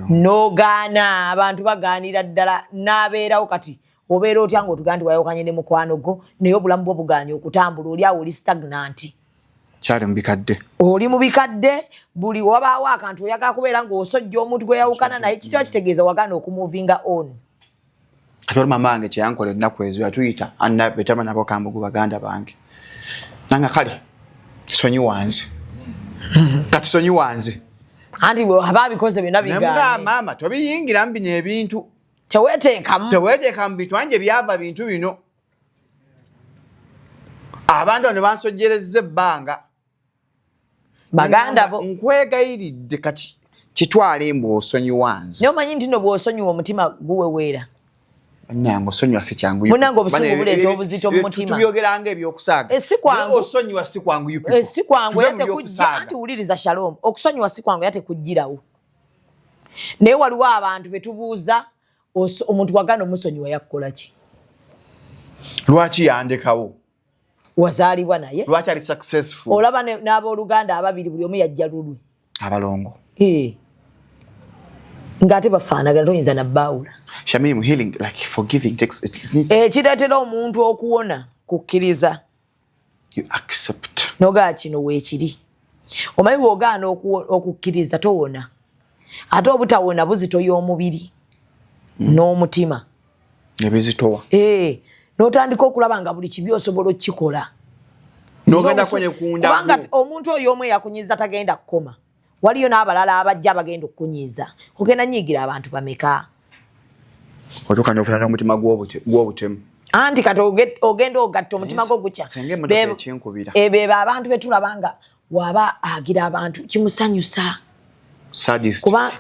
n'ogaana abantu bagaanira ddala n'abeerawo kati obeera otya ng'otugamba nti wayawukanye ne mukwano gwo naye obulamu bwo bugaanye okutambula oli awo oli stagnant kyali mubikadde oli mu bikadde buli wabaawo akantu oyagala kubeera ng'osojja omuntu gwe yawukana naye kikiba kitegeeza wagaana okumuvinga on kati oli mama wange kyeyankola ennaku ezo yatuyita annabetamanyako kambugu baganda bange nanga kale sonyi wanze kati sonyi wanze anti ababikoze bina bigana mama tobiyingira mbinye ebintu teweteekamu bintu anje byava bintu bino abantu ne bansojjerezza ebbanga baganda bo nkwegayiridde kati kitwale mbu osonyi wanze naye omanyi nti no bw'osonyiwa omutima guweweera nange osonyiwa si kyangu munange obusungu buleeta obuzito mu mutima tubyogeranga ebyokusaaga osonyiwa si kwangu si kwangu yatekujja anti wuliriza Shalom okusonyiwa si kwangu yatekujjirawo naye waliwo abantu betubuuza omuntu wagana omusonyiwa yakukola ki lwaki yandekawo wazaalibwa naye lwaki ali successful olaba n'abooluganda ababiri buli omu yajja lulwe abalongo ng'ate bafaanagana toyinza nabbaawula Shamim, healing, like forgiving takes kireetera omuntu okuwona kukkiriza you accept nogaa kino weekiri omanyi bw'ogaana okukkiriza towona ate obutawona buzitoya omubiri n'omutima nebizitowa n'otandika okulaba nga buli kibi osobola okukikola n'ogenda kwenyekunda kubanga omuntu oyo omu eyakunyiiza tagenda kukoma waliyo n'abalala abajja bagenda okukunyiiza ogenda nyiigira abantu bameka otukanya okutata omutima gw'obutemu anti kati ogenda ogatta omutima gwo gukya bebo abantu betulaba nga waba agira abantu kimusanyusa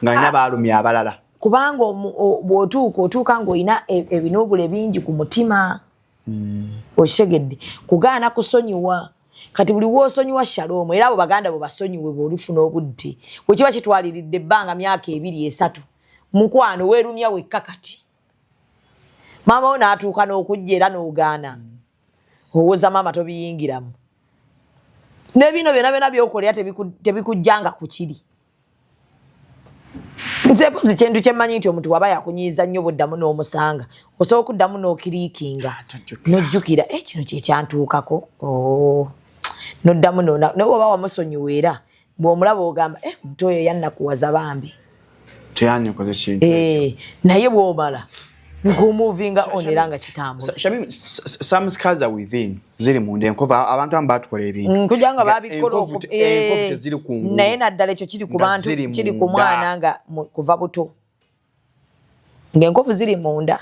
ng'alina baalumya abalala kubanga bw'otuuka ng'olina ebinoobule bingi ku mutima okitegedde kugaana kusonyiwa kati buli w'osonyiwa Shalom era abo baganda bo basonyiwe bw'olifuna obudde bwe kiba kitwaliridde ebbanga myaka 2-3 mukwano weerumya wekka kati maama wo n'atuuka n'okujja era n'ogaana owooza maama tobiyingiramu n'ebino byonna by'okolera tebikujjanga ku kiri nze pozi kintu kyemmanyi nti omuntu waba yakunyiiza nnyo buddamu n'omusanga osobola okuddamu n'okiriikinga n'ojjukira kino kye kyantuukako n'oddamu naye oba wamusonyiwa era bw'omulaba ogamba omuntu oyo yannakuwaza bambi teyandikoze kintu naye bw'omala nkumuvinga onera nga kitambula some scars are within ziri munda enkovu abantu abamu batukola ebintu kugira nga babikola naye naddala ekyo kiri ku bantu kiri ku mwana nga kuva buto ng'enkovu ziri munda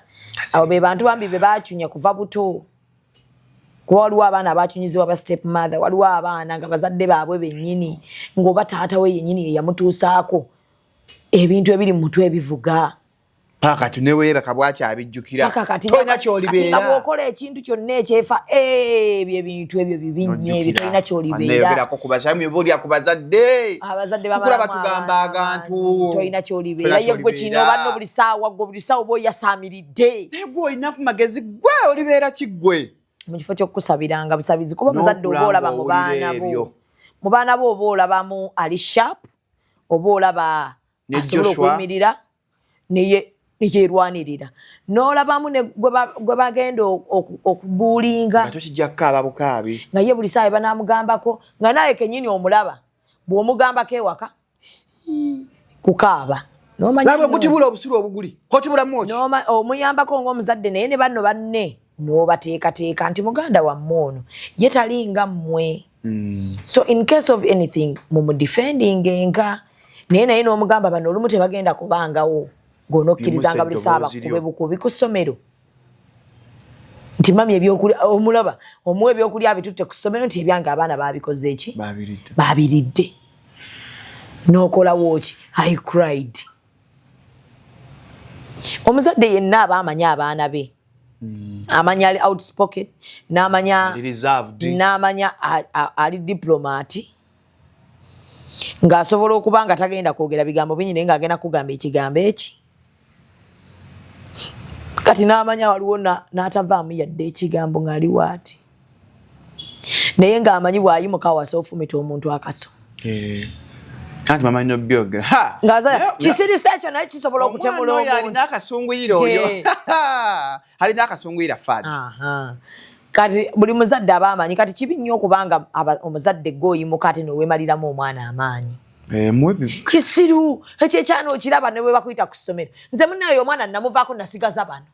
abo be bantu bambi be bacunya kuva buto kuba waliwo abaana abacunyizibwa ba step mother waliwo abaana nga bazadde baabwe bennyini ng'oba taata we yennyini ye yamutuusaako ebintu ebiri mu mutwe ebivuga pakati neweebaka bwakyabijjukira tolina kyolibeera nga bw'okola ekintu kyonna ekyefa ebyo ebintu ebyo bibinnye ebyo tolina kyolibeeraako kubazamyebulya ku bazadde abazadde tukulaba tugamba agantu tolina kyolibeera ye gwe kino banno buli ssaawa gwe buli ssaawa oba oyasaamiridde naye gwe olina ku magezi gwe olibeera kiggwe mu kifo ky'okusabiranga busabizi kuba muzadde oba olaba mu baana bo oba olabamu ali sharp oba olaba asobola okuyimirira naye yerwanirira n'olabamu gwe bagenda okubuulinga tokijjakkaaba bukaabi nga ye buli saawa banamugambako nga naye kenyini omulaba bw'omugambako ewaka kukaaba labwe gutibula obusulu obuguli otibulamu ki omuyambako ng'omuzadde naye ne banno banne n'obateekateeka nti muganda wamme ono ye talinga mmwe so in case of anything mumudefendingenga naye n'omugamba bano olumu tebagenda kubangawo ng'onokkirizanga buli saaba kube bukubi ku ssomero nti mami ebyokulya omulaba omuwa ebyokulya bitutte ku ssomero nti ebyange abaana babikoze eki babiridde n'okolawo ki I cried omuzadde yenna aba amanya abaana be amanya ali outspoken n'amanya ali diplomaati ng'asobola okuba nga tagenda kwogera bigambo bingi naye ng'agenda kugamba ekigambo eki kati n'amanya waliwo n'atavaamu yadde ekigambo ng'aliwo ati naye ng'amanyi bw'ayimuka wasa ofumita omuntu akaso anti mama ino byogera kisirisa ekyo naye kisobola okutemula omuntu alina akasunguyira oyo alina akasunguyira faadi kati buli muzadde aba amanyi kati kibi nnyo okubanga omuzadde gw'oyimuka ate n'oweemaliramu omwana amaanyi kisiru ekyo ekyana okiraba ne bwe bakuyita ku ssomero nze munnayo omwana namuvaako nasigaza bano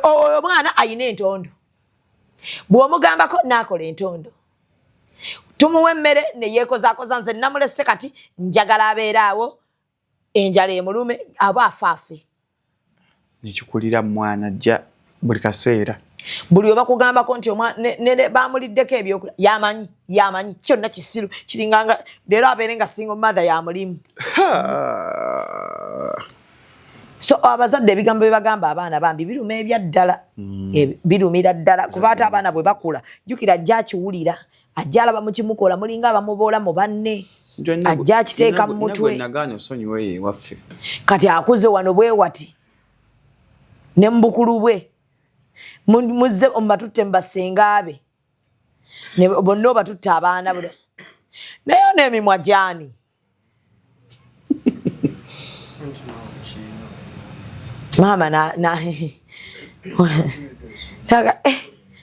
oyo omwana ayina entondo bw'omugambako n'akola entondo tumuwe emmere ne yeekozaakoza nze namulese kati njagala abeere awo enjala emulume aba afaafe nekikulira mwana ajja buli kaseera buli oba kugambako nti ne bamuliddeko ebyokulya yamanyi kyonna kisiru kiringanga leero abeere nga single mother yamulimu so abazadde ebigambo bye bagamba abaana bambi biruma ebyaddala birumira ddala kuba ate abaana bwe bakula jjukira ajja akiwulira ajja alaba mukimukola mulinga abamuboola mu banne ajja akiteeka mu mutwe kati akuze wano bwe wati ne mbukulu bwe muzze omubatutte mubasenga be bonna obatutte abaana bula naye n'emimwa gyani maama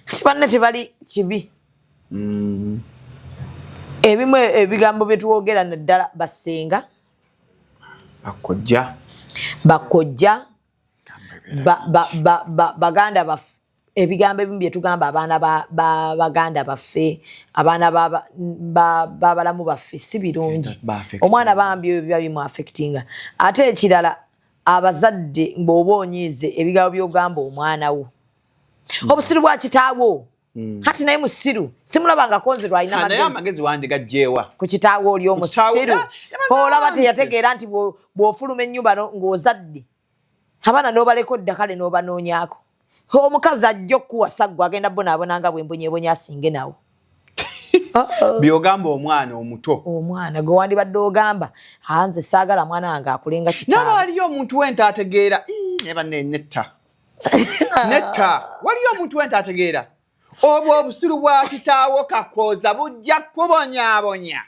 tibanne tebali kibi ebimu ebigambo byetuwogera naddala basenga bakojja baganda baffe ebigambo ebimu byetugamba abaana baganda baffe abaana babalamu baffe si birungi omwana bambi ebyo biba bimu affectinga ate ekirala abazadde ng'oba onyiize ebigambo byogamba omwana wo obusiru bwa kitaawo hati naye musiru simulabangako nze lwalina amagezi wange gajjeewa ku kitaawo oli omusiru olaba teyategeera nti bw'ofuluma ennyumba ng'ozadde abaana n'obaleko dda kale n'obanoonyako omukazi ajja okuwasa ggwe agenda bonaabonanga bwembonyebonya asinge nawo byogamba omwana omuto omwana gwe wandibadde ogamba nze saagala mwana wange akulenga kitaawo naba waliyo omuntu wente ategeera eba netta waliyo omuntu wente ategeera obwo obusiru bwa kitaawo kakooza bujja kubonyaabonya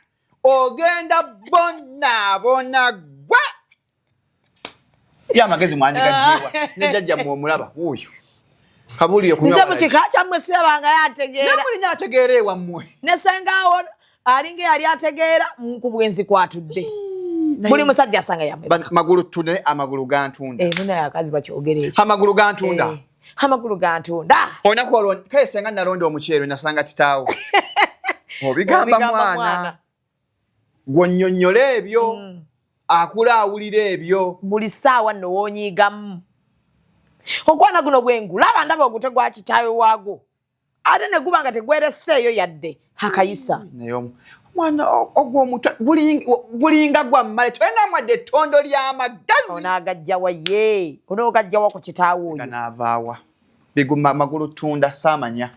ogenda bonaabona gwe amagezi mwange gajjeewa nejjajja mwomulaba wuuyo kabulire nze mu kika kyammwe sirabanga yategeera namulina ategeera ewammwe ne sengaawo alinga yali ategeera ku bwenzi kwatudde buli musajja asanga yamwe magulu tune amagulu gantunda munaye akazi bakyogera ekyo amagulu gantunda amagulu gantunda olunaku olwo kesenga nalonda omuceero nasanga kitaawo obigamba mwana gwonnyonnyola ebyo akula awulira ebyo buli ssaawa nno woonyiigamu ogwana guno bwengu laba ndaba ogute gwa kitaawe waago ate ne guba nga tegweresseeyo yadde akayisa omwana ogw'omuto gulinga gwa mmale toyina mwadde ettondo ly'amagazi onaagajjawa ye onoogajjawa ku kitaawe oyo naavaawa biguma magulu tunda saamanya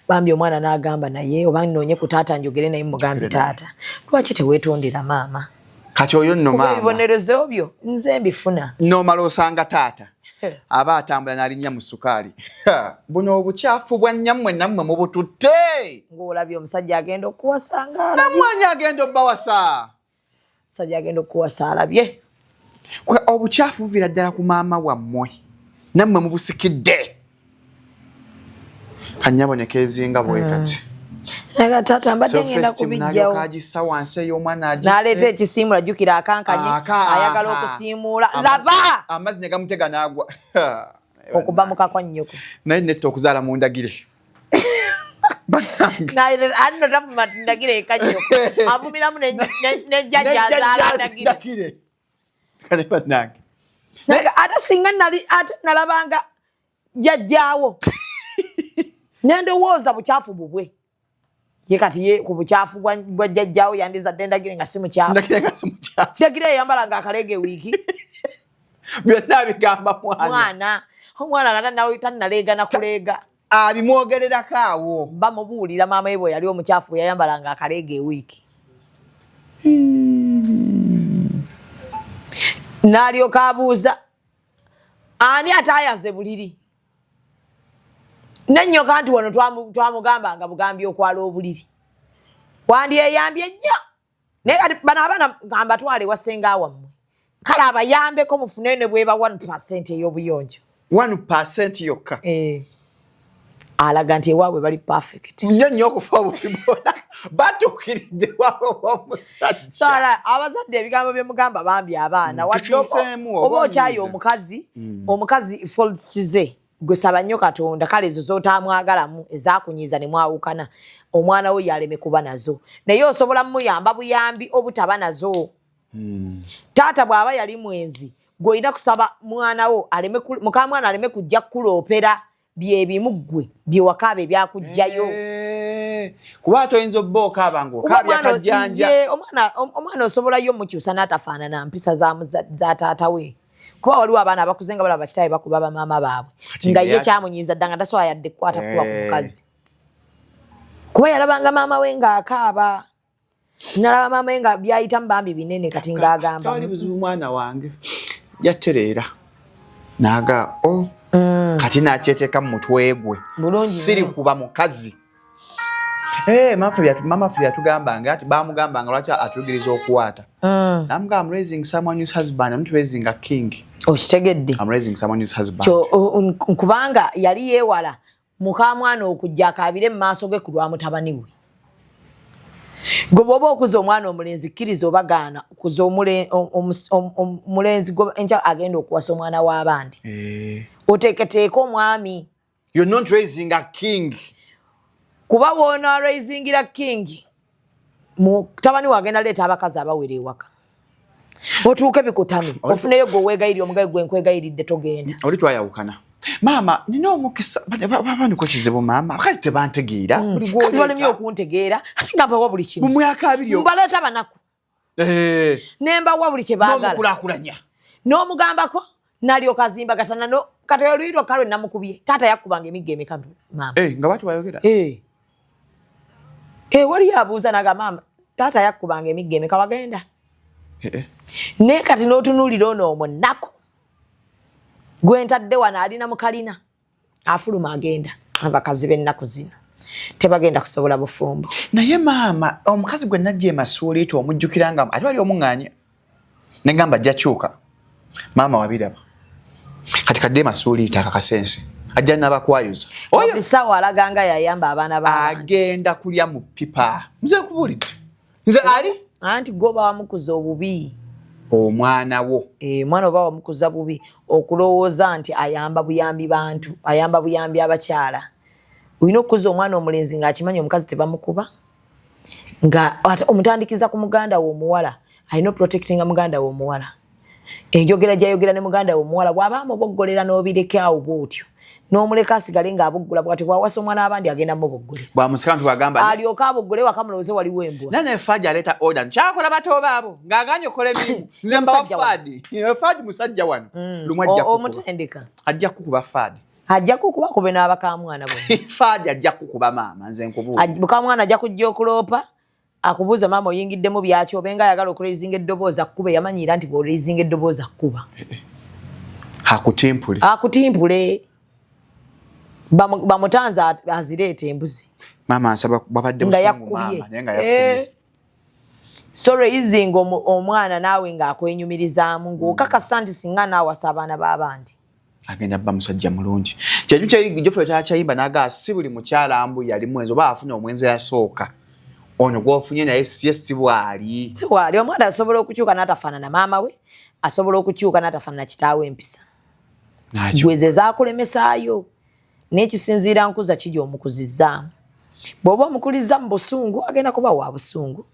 bambi omwana n'agamba naye oba nnoonye ku taata njogere naye mugambi taata lwaki teweetondera maama kati oyo nno maama ebibonerezo byo nze mbifuna n'omala osanga taata aba atambula n'alinnya mu sukaali buno obukyafu bwa nnyammwe nammwe mubututte ng'olabye omusajja agenda okuwasanga namwanyi agenda obbawasa omusajja agenda okuwasa alabye obukyafu buviira ddala ku maama wammwe nammwe mubusikidde kanyaboneka ezinga bwe kati naga taata mbadde ngenda kubijjawo kagissa wansi ey'omwana n'aleeta ekisiimula jjukira akankanye ayagala okusiimuula laba amazzi ne gamutega n'agwa okuba mukakwa nnyoko naye netta okuzaala mu ndagire anno tavuma ndagire ekanyoko avumiramu nejjajja azaala ndagire kale bannange ate singa ate nalabanga jjajjaawo nendowooza bukyafu bubwe ye kati ye ku bukyafu bwa jjajjaawo yandizadde ndagire nga si mukyafu ndagire eyambalanga akaleege wiiki byonna bigamba omwana nga nawe tannaleega nakuleega abimwogererako awo bamubuulira maama ye bwe yali omukyafu yayambalanga akaleege wiiki n'alyoka abuuza ani ate ayaze buliri nenyoka nti wano twamugambanga bugambi okwala obuliri wandyeyambye nnyo naye kati bano abaana gamba twale wasenga wammwe kale abayambeko mufune ne bweba 1% ey'obuyonjo 1% yokka alaga nti ewaabwe bali perfect nnyo nnyo okufa obufibona batuukiridde waabwe w'omusajja abazadde ebigambo byemugamba bambi abaana wadde oba okyayo omukazi folsize gwe saba nnyo Katonda kale ezo z'otaamwagalamu ezaakunyiiza ne mwawukana omwana wo yaleme kuba nazo naye osobola muyamba buyambi obutaba nazo. Taata bw'aba yali mwenzi gw'olina kusaba mwana wo muka mwana aleme kujja kukuloopera byebimu ggwe byewakaaba ebyakujjayo. Kuba toyinza obba okaaba ng'okaabya kajjanja. Omwana osobola yo mukyusa n'atafaanana mpisa za taata we. Kuba waliwo abaana abakuze nga balaba bakitaabwe bakuba bamaama baabwe nga ye kyamunyiiza dda nga tasobola yadde kukwata kuba ku mukazi. Kuba yalabanga maama we ng'akaaba nalaba maama we nga byayitamu bambi binene kati ng'agamba. Tewali buzibu mwana wange yatereera naaga kati n'akyeteeka mu mutwe gwe siri kuba mukazi. Mama ffe yatugambanga ati baamugambanga lwaki atuyigiriza okuwaata. Namugamba I'm raising someone whose husband, I'm not raising a king. Okitegedde? I'm raising someone whose husband. Kubanga yali yeewala muka mwana okujja akaabire mu maaso ge ku lwa mutabani we. Gwe bw'oba okuza omwana omulenzi kkiriza obagaana okuza omulenzi enkya agenda okuwasa omwana w'abandi. Oteeketeeka omwami. You're not raising a king. Kuba wona raisingira king mutabani wagenda leeta abakazi abawere ewaka otuuke bikutami ofuneyo gwe weegayiri omugayi gwe nkwegayiridde togenda. Oli twayawukana maama nina omukisa babaniko kizibu maama bakazi tebantegeera kazi balemye okuntegeera ate nga mbawa buli kimu mu myaka 2 mbaleeta banaku nembawa buli kye baagala n'omukulakulanya n'omugambako nalyoka azimba gatana kati oluyiro kalwe namukubye taata yakubanga emigga emeka maama nga bwati bayogera wali abuuza naga maama taata yakubanga emigga emeka wagenda ne kati n'otunuulira ono omunaku gwentadde wano alina mukalina afuluma agenda abakazi b'ennaku zino tebagenda kusobola bufumbo. Naye maama omukazi gwe najja emasuuliito omujjukiranga ate wali omuŋŋaanya negamba ajja kyuka maama wabiraba kati kadde emasuuliito akakasensi ajja n'abakwayuza oyo bisawo alaganga yayamba abaana b'abantu agenda kulya mu pipa nze nkubulidde nze ali anti goba wamukuza obubi omwana wo mwana oba wamukuza bubi okulowooza nti ayamba buyambi bantu ayamba buyambi abakyala. Olina okukuza omwana omulenzi ng'akimanyi omukazi tebamukuba nga omutandikiza ku muganda wo omuwala alina protectinga muganda wo omuwala enjogera gyayogera ne muganda wo omuwala bw'aba amuboggolera n'obireka awo bw'otyo n'omuleka asigale ng'aboggula bw'ati bw'awasa omwana abandi agenda muboggolera bw'amusika nti wagamba alyoka aboggole waka mulowooze waliwo embwa nane Fadi aleeta order kyakola bato baabo ng'aganye okola emirimu nze mbawa Fadi musajja wano lumu ajja omutendeka ajja kukuba Fadi ajja kukuba kube n'abakamwana bonna Fadi ajja kukuba maama nze nkubuuza mukamwana ajja kujja okuloopa akubuuza maama oyingiddemu byaki obenga ayagala okulezinga eddoboozi akkuba yamanyiira nti bw'olezinga eddoboozi akkuba akutimpule bamutanza azireeta embuzi maama asaba babadde busungu maama naye nga yakubye so raising omwana naawe ng'akwenyumirizaamu ng'okakasa nti singa naawasa abaana b'abandi agenda bba musajja mulungi kyekyo kye Geoffrey takyayimba naga si buli mukyala mbu yali mwenzi oba afuna omwenzi yasooka ono gw'ofunye naye si bwali omwana asobola okukyuka n'atafaanana maama we asobola okukyuka n'atafaanana kitaawe empisa gweze zaakulemesaayo n'ekisinziira nkuza kiri omukuzizaamu bw'oba omukuliza mu busungu agenda kuba wa busungu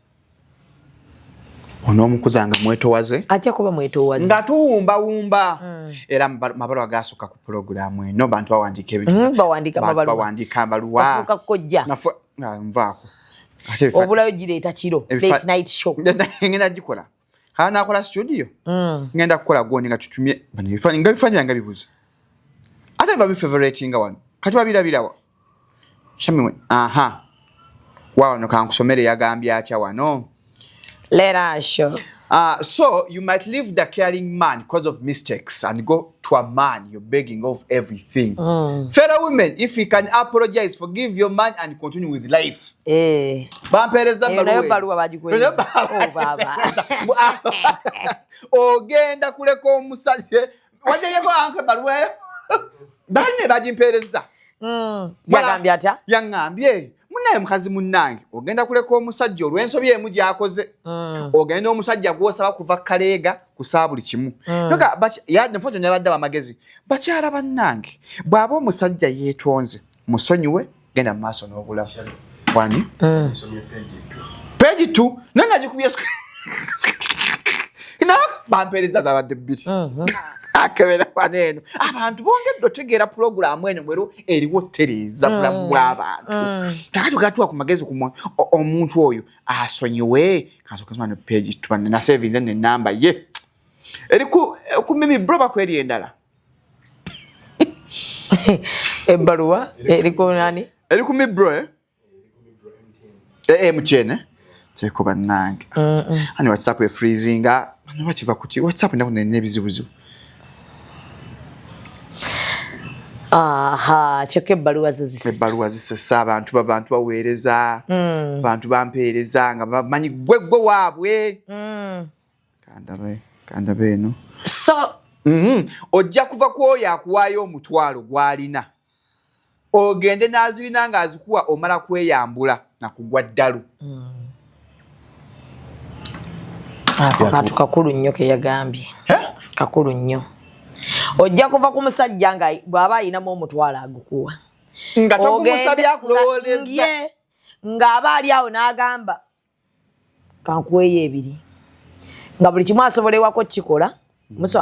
onoomukuza nga mwetowaze ajja kuba mwetowaze nga tuwumbawumba era mabalwa gaasooka ku pulogulaamu eno bantu bawandiika ebintu bawandiika amaluwa nvaako obulayo gireeta kiro late night show ngenda gikola kaa nakola studio ngenda kukola gondi nga tutumye nga bifaanyi byange bibuze ate biva bifavoratinga wano kati babirabirawa shamiwe wawano kankusomere yagambye atya wano let us show. So you might leave the caring man because of mistakes and go to a man you're begging of everything. Fellow women, if you can apologize, forgive your man and continue with life. Bampereza baluwa ogenda kuleka omusajja wajjeko anke baluwa bane bajimpereza yagambye atya yaŋŋambye munaye mukazi munnange ogenda kuleka omusajja olw'ensobi emu gy'akoze ogenda omusajja gw'osaba kuva kaleega kusaa buli kimu noga nfonjo nabadde bamagezi bakyala bannange bw'aba omusajja yeetonze musonyiwe genda mu maaso n'obula wani peegi 2 nanga gikubye bampeereza zabadde bbiri akebera waneeno abantu bongedde otegeera pulogulaamu eno bwero eriwo tereza bulamu bw'abantu kakati gatwa ku magezi omuntu oyo asonyiwe kansokazimano peegi 2 na savinze n'ennamba ye eri ku mimi bro bakweri endala ebbaluwa eri ku nani eri ku mimi bro mtn teko bannange ani WhatsApp e freezinga bakiva kuti WhatsApp ndako n'ebizibuzibu kyokka ebbaluwa zo zisesa abantu baweereza abantu bampeereza nga bamanyi gwe waabwe kandabe eno so ojja kuva ku oyo akuwaayo omutwalo gw'alina ogende n'azirina ng'azikuwa omala kweyambula nakugwa ddalu ako kakulu nnyo ke yagambye kakulu nnyo ojja kuva ku musajja nga bw'aba ayinamu omutwalo agukuwa nga tokumusabye akulowoleza ng'aba ali awo n'agamba kankuweeyo ebiri nga buli kimu asobolewako kikola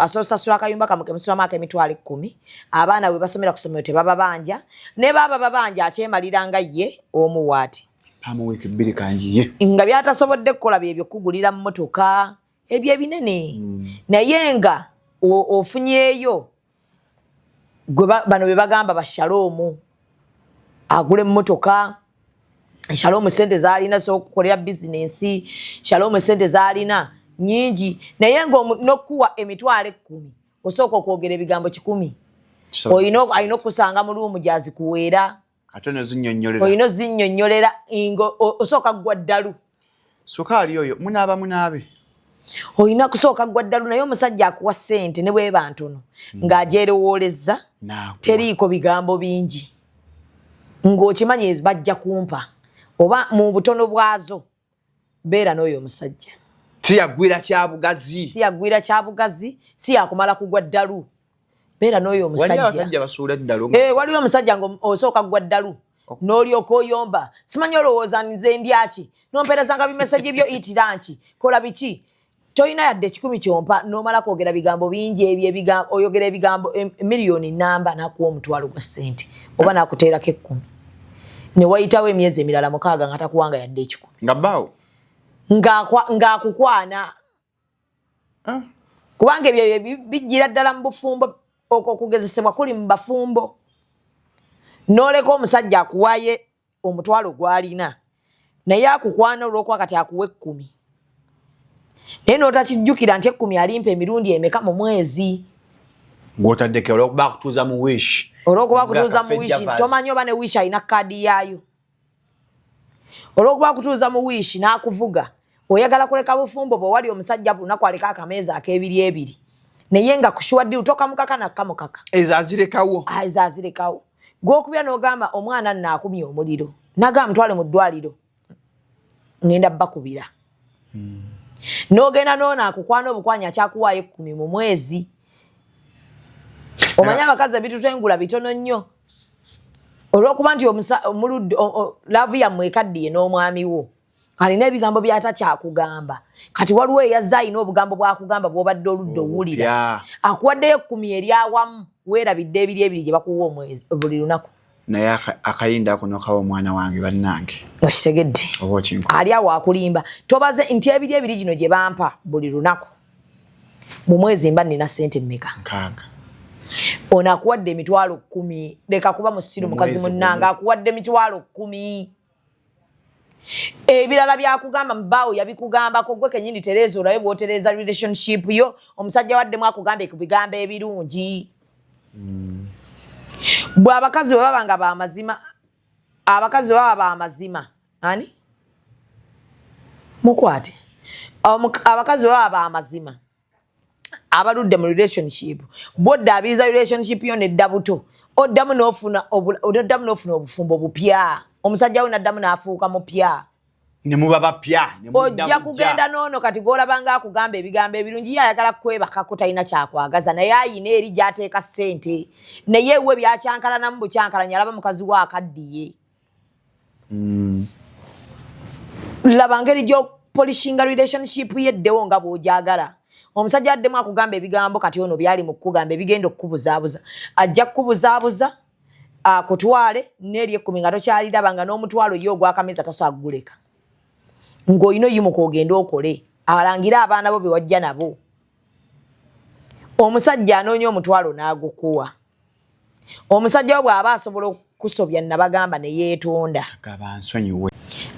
asosasula akayumba kamu kemusulamu ak'emitwalo 10 abaana bwe basomera ku ssomero tebaba banja ne baba babanja akyemalira nga ye omuwaati amuweeka ebbiri kanjiye nga byatasobodde kukola byebyo kugulira mu motoka ebyo ebinene naye nga ofunyeeyo bano be bagamba bashaloomu agule mu motoka shaloomu sente zaalina z'okukolera bizinensi shaloomu sente zaalina nyingi naye nga n'okuwa emitwalo 10 osooka okwogera ebigambo 100 olina okusanga mu luumu gyazikuweera olina ozinnyonnyolera osooka gwa ddalu sukaali oyo munaabe olina kusooka gwa ddalu naye omusajja akuwa ssente ne bweba ntono ng'agyerowoleza teriiko bigambo bingi ng'okimanyi bajja kumpa oba mu butono bwazo beera n'oyo omusajja siyagwira kyabugazi siyakumala kugwa ddalu beera n'oyo omusajja waliwo omusajja ng'osooka gwa ddalu n'olyoka oyomba simanyi olowooza nze ndyaki nompeerezanga bimeseji byo itiranki kola biki toyina yadde 10 kyompa n'omala kwogera bigambo bingi ebyo oyogera ebigambo miliyoni namba n'akuwa omutwalo gwa ssente oba n'akuteerako 10 ne wayitawo emyezi emirala 6 nga takuwanga yadde 10 nga bbaawo ng'akukwana kubanga ebyo bijjira ddala mu bufumbo okugezesebwa kuli mu bafumbo n'oleka omusajja akuwaye omutwalo gw'alina naye akukwana olw'okuba kati akuwe 10 naye n'otakijjukira nti 10 alimpa emirundi emeka mu mwezi gw'otaddeko olw'okuba akutuuza mu wish tomanyi oba ne wish alina kaadi yaayo olw'okuba akutuuza mu wish n'akuvuga oyagala kuleka bufumbo bwe wali omusajja lunaku aleka akameeza ak'ebiri naye nga kushuwaddiru tokamukaka nakkamukaka ezo azirekawo gw'okubira n'ogamba omwana nnaakubye omuliro nagamba mutwale mu ddwaliro ngenda bakubira n'ogenda n'ono akukwana obukwanya akyakuwaayo 10 mu mwezi omanye abakazi ebitutengula bitono nnyo olw'okuba nti laavu yammwe ekaddiye n'omwami wo alina ebigambo byatakyakugamba kati waliwo eyazza alina obugambo bwakugamba bw'obadde oludde owulira akuwaddeyo 10 eryawamu weerabidde ebiri gye bakuwa omwezi buli lunaku naye akayinda ako nokawa omwana wange bannange okitegedde ali awo akulimba tobaze nti ebiri gino gye bampa buli lunaku mu mwezi mba nina ssente mmeka 6 ono akuwadde emitwalo 10 leka kuba musiru mukazi munnange akuwadde emitwalo 10 ebirala byakugamba mubaawo yabikugambako gwe kenyini Tereza olabe bw'otereza relationship yo omusajja waddemu akugambe ku bigambo ebirungi bwe abakazi bwe baba nga bamazima abakazi baba bamazima ani mukwate abakazi bwe baba bamazima abaludde mu relationship boddaabiriza relationship yo nedda buto oddamu n'ofuna obufumbo bupya omusajja we naddamu n'afuuka mupya ne muba bapya ne ojja kugenda noono kati gw'olabanga akugamba ebigambo ebirungi ye ayagala kwebakako talina kyakwagaza naye ayina eri gy'ateeka ssente naye ewe byakyankalanamu bukyankalanya alaba mukazi we akaddiye laba ngeri gy'opolishinga relationship yeddewo nga bw'ogyagala omusajja addemu akugamba ebigambo kati ono byali mu kukugamba ebigenda okukubuzaabuza ajja kukubuzaabuza akutwale n'eri 10 nga tokyaliraba nga n'omutwalo ye ogwakameza tasobola kuguleka ng'olina oyimuka ogenda okole abalangira abaana bo be wajja nabo omusajja anoonya omutwalo n'agukuwa omusajja we bw'aba asobola okusobya nabagamba ne yeetonda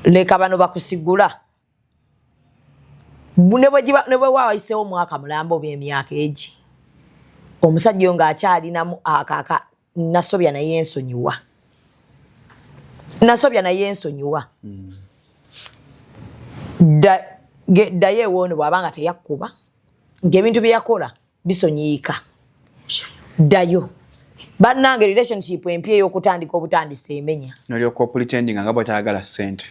leka bano bakusigula ne bwe waawayiseewo omwaka mulambo by'emyaka egi omusajja yo ng'akyalinamu akaaka nasobya naye ensonyiwa ddayo ewoono bw'abanga teyakkuba ng'ebintu bye yakola bisonyiika ddayo bannange relationship empya ey'okutandika obutandisa emenya nolyoka opretendinga nga bw'otayagala ssente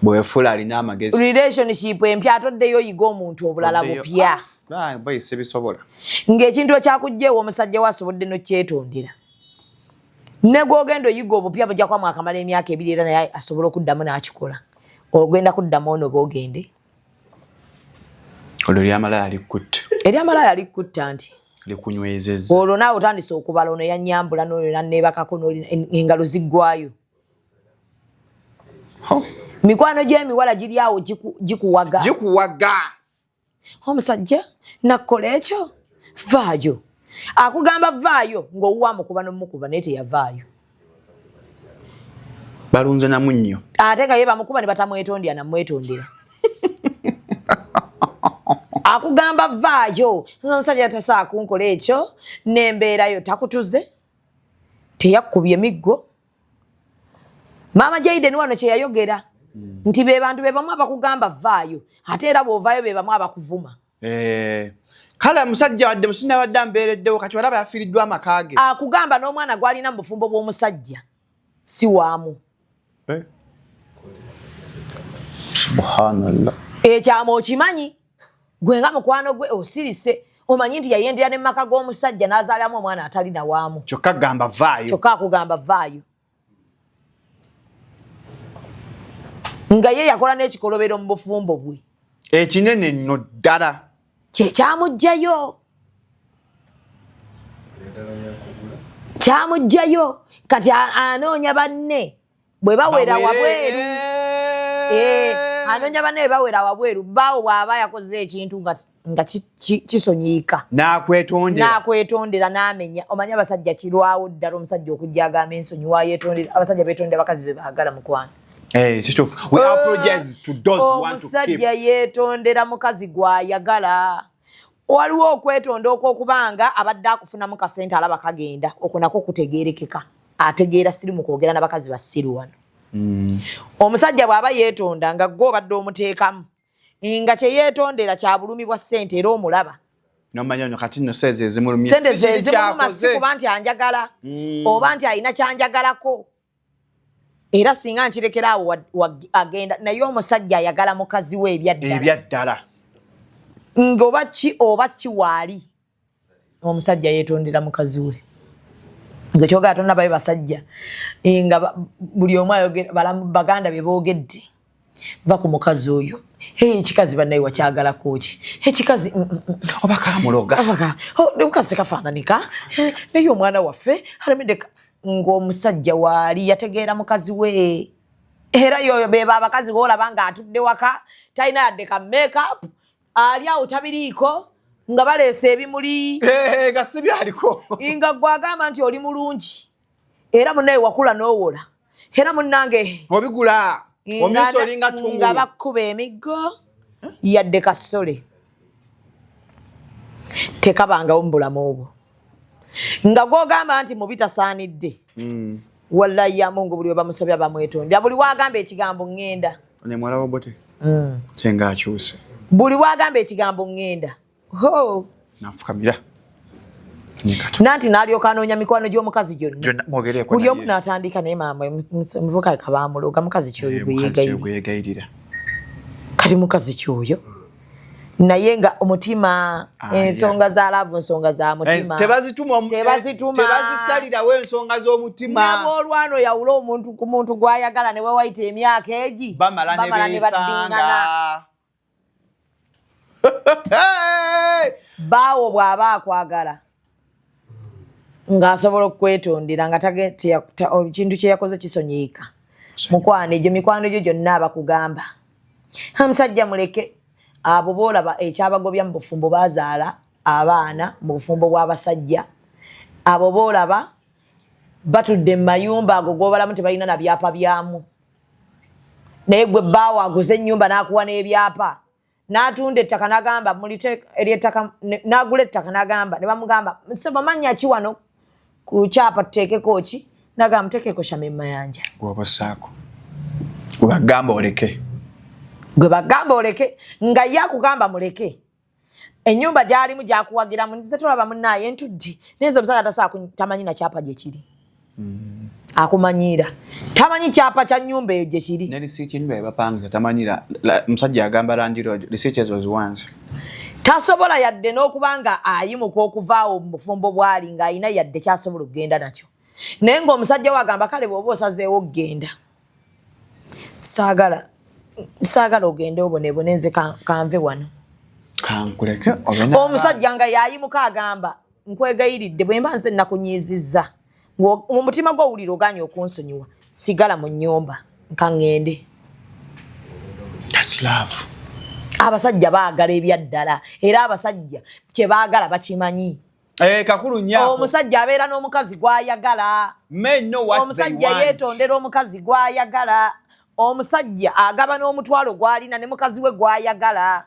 bwefuula alina amagezi relationship empya atoddeyo oyiga omuntu obulala bupya bayise bisobola ng'ekintu ekyakugjeewo omusajja we asobodde n'okyetondera ne gw'ogenda oyiga obupya bujja kwa mwakamala emyaka 2 era naye asobola okuddamu n'akikola ogenda kuddamu ono boogende olwo eryamalaya alikutta eryamalaya alikutta nti likunywezezza olwo naawe otandise okubala ono yanyambula n'olwo nanneebakako engalo ziggwayo mikwano gy'emiwala giri awo gikuwaga omusajja nakkola ekyo vaayo akugamba vaayo ng'owuwa mukuba n'omukuba naye teyavaayo balunze namu nnyo ate nga ye bamukuba ne batamwetondera namwetondera akugamba vaayo omusajja tasaa kunkola ekyo n'embeerayo takutuze teyakkubye emiggo maama Jaiden wano kye yayogera nti be bantu be bamu abakugamba vaayo ate era bw'ovaayo be bamu abakuvuma kale musajja wadde musina wadde ambeereddewo kati walaba yafiiriddwa amaka ge akugamba n'omwana gw'alina mu bufumbo bw'omusajja si waamu subhanallah ekyama okimanyi gwe nga mukwano gwe osirise omanyi nti yayendera ne maka g'omusajja n'azaalamu omwana atalina waamu kyokka gamba vaayo kyokka akugamba vaayo nga ye yakola n'ekikolobero mu bufumbo bwe ekinene nno ddala kyamugjayo kati anoonya banne bwe bawera wabweru anoonya banne bwe bawera wabweru bawo bw'aba yakoze ekintu nga kisonyiika n'akwetondera n'amenya omanye abasajja kirwawo ddala omusajja okujja agamba ensonyi waayetondera abasajja beetondera bakazi be baagala mukwano omusajja yeetondera mukazi gw'ayagala waliwo okwetonda okw'okubanga abadde akufunamu kasente alaba kagenda okwo nako kutegeerekeka ategeera siri mu kwogera n'abakazi basiru wano omusajja bw'aba yeetonda nga gwe obadde omuteekamu nga kye yeetondera kya bulumi bwa ssente era omulaba sente zezimuluma si kuba nti anjagala oba nti alina kyanjagalako era singa nkirekera awo agenda naye omusajja ayagala mukazi we ebyaddala oba ki waali omusajja yeetondera mukazi we nga kyogaa tonna babe basajja nga buli omu ayogera baganda be boogedde va ku mukazi oyo ekikazi bannaye wakyagalako ki ekikazi oba kamuloga mukazi tekafaananika naye omwana waffe alemedde ng'omusajja waali yategeera mukazi we era yoyo beba abakazi boolaba nga atudde waka talina yadde ka makeup ali awo tabiriiko nga baleese ebimuli nga si byaliko nga gwagamba nti oli mulungi era munnaye wakula n'owola era munnange obigula omiso olinga tungulu nga bakkuba emiggo yadde kasole tekabangawo mu bulamu obwo nga gwogamba nti mubi tasaanidde wallahi ya Mungu buli bamusabya bamwetondera buli wagamba ekigambo ngenda ne mwala wobote kyenga akyuse buli wagamba ekigambo ngenda ho nafukamira nanti nalyoka anoonya mikwano gy'omukazi gyonna buli omu n'atandika naye maama muvuka kabaamuloga mukazi kyoyo gweyegayirira kati mukazi kyoyo naye nga omutima ensonga za laavu ensonga za mutima tebazisalirawo ensonga z'omutima naboolwano yawula omuntu ku muntu gw'ayagala ne wewayita emyaka egi bamala ne beesanga baawo bw'aba akwagala ng'asobola okwetondera nga ekintu kye yakoze kisonyiika mukwano egyo mikwano egyo gyonna abakugamba omusajja muleke abo boolaba ekyabagobya mu bufumbo bazaala abaana mu bufumbo bw'abasajja abo boolaba batudde mu mayumba ago g'obalamu tebalina na byapa byamu naye gwe bbaawo aguze ennyumba n'akuwa n'ebyapa n'atunda ettaka n'agamba mulite ery'ettaka n'agula ettaka n'agamba ne bamugamba nsaba mannya ki wano ku kyapa tuteekeko ki n'agamba muteekeko Shamim Mayanja gwobasaako gwe bagamba oleke nga ye akugamba muleke ennyumba gy'alimu gyakuwagiramu nze tolaba munnaaye entudde naye omusajja tamanyi na kyapa gye kiri akumanyiira tamanyi kyapa kya nnyumba eyo gye kiri ne risiiti ennyumba yebapanga tamanyira omusajja yagamba Land Road risiiti ezo ziwanze tasobola yadde n'okubanga ayimuka okuvaawo mu bufumbo bw'ali ng'ayina yadde kyasobola okugenda nakyo naye ng'omusajja wagamba kale bw'oba osazeewo okgenda saagala ogende obonebone nze kanve wano kankuleke omusajja nga yayimuka agamba nkwegayiridde bwe mba nze nakunyiizizza mu mutima gw'owulira oganye okunsonyiwa sigala mu nnyumba nkaŋŋende abasajja baagala ebyaddala era abasajja kye baagala bakimanyi kakulu nnyo omusajja abeera n'omukazi gw'ayagala omusajja yeetondera omukazi gw'ayagala omusajja agaba n'omutwalo gw'alina ne mukazi we gw'ayagala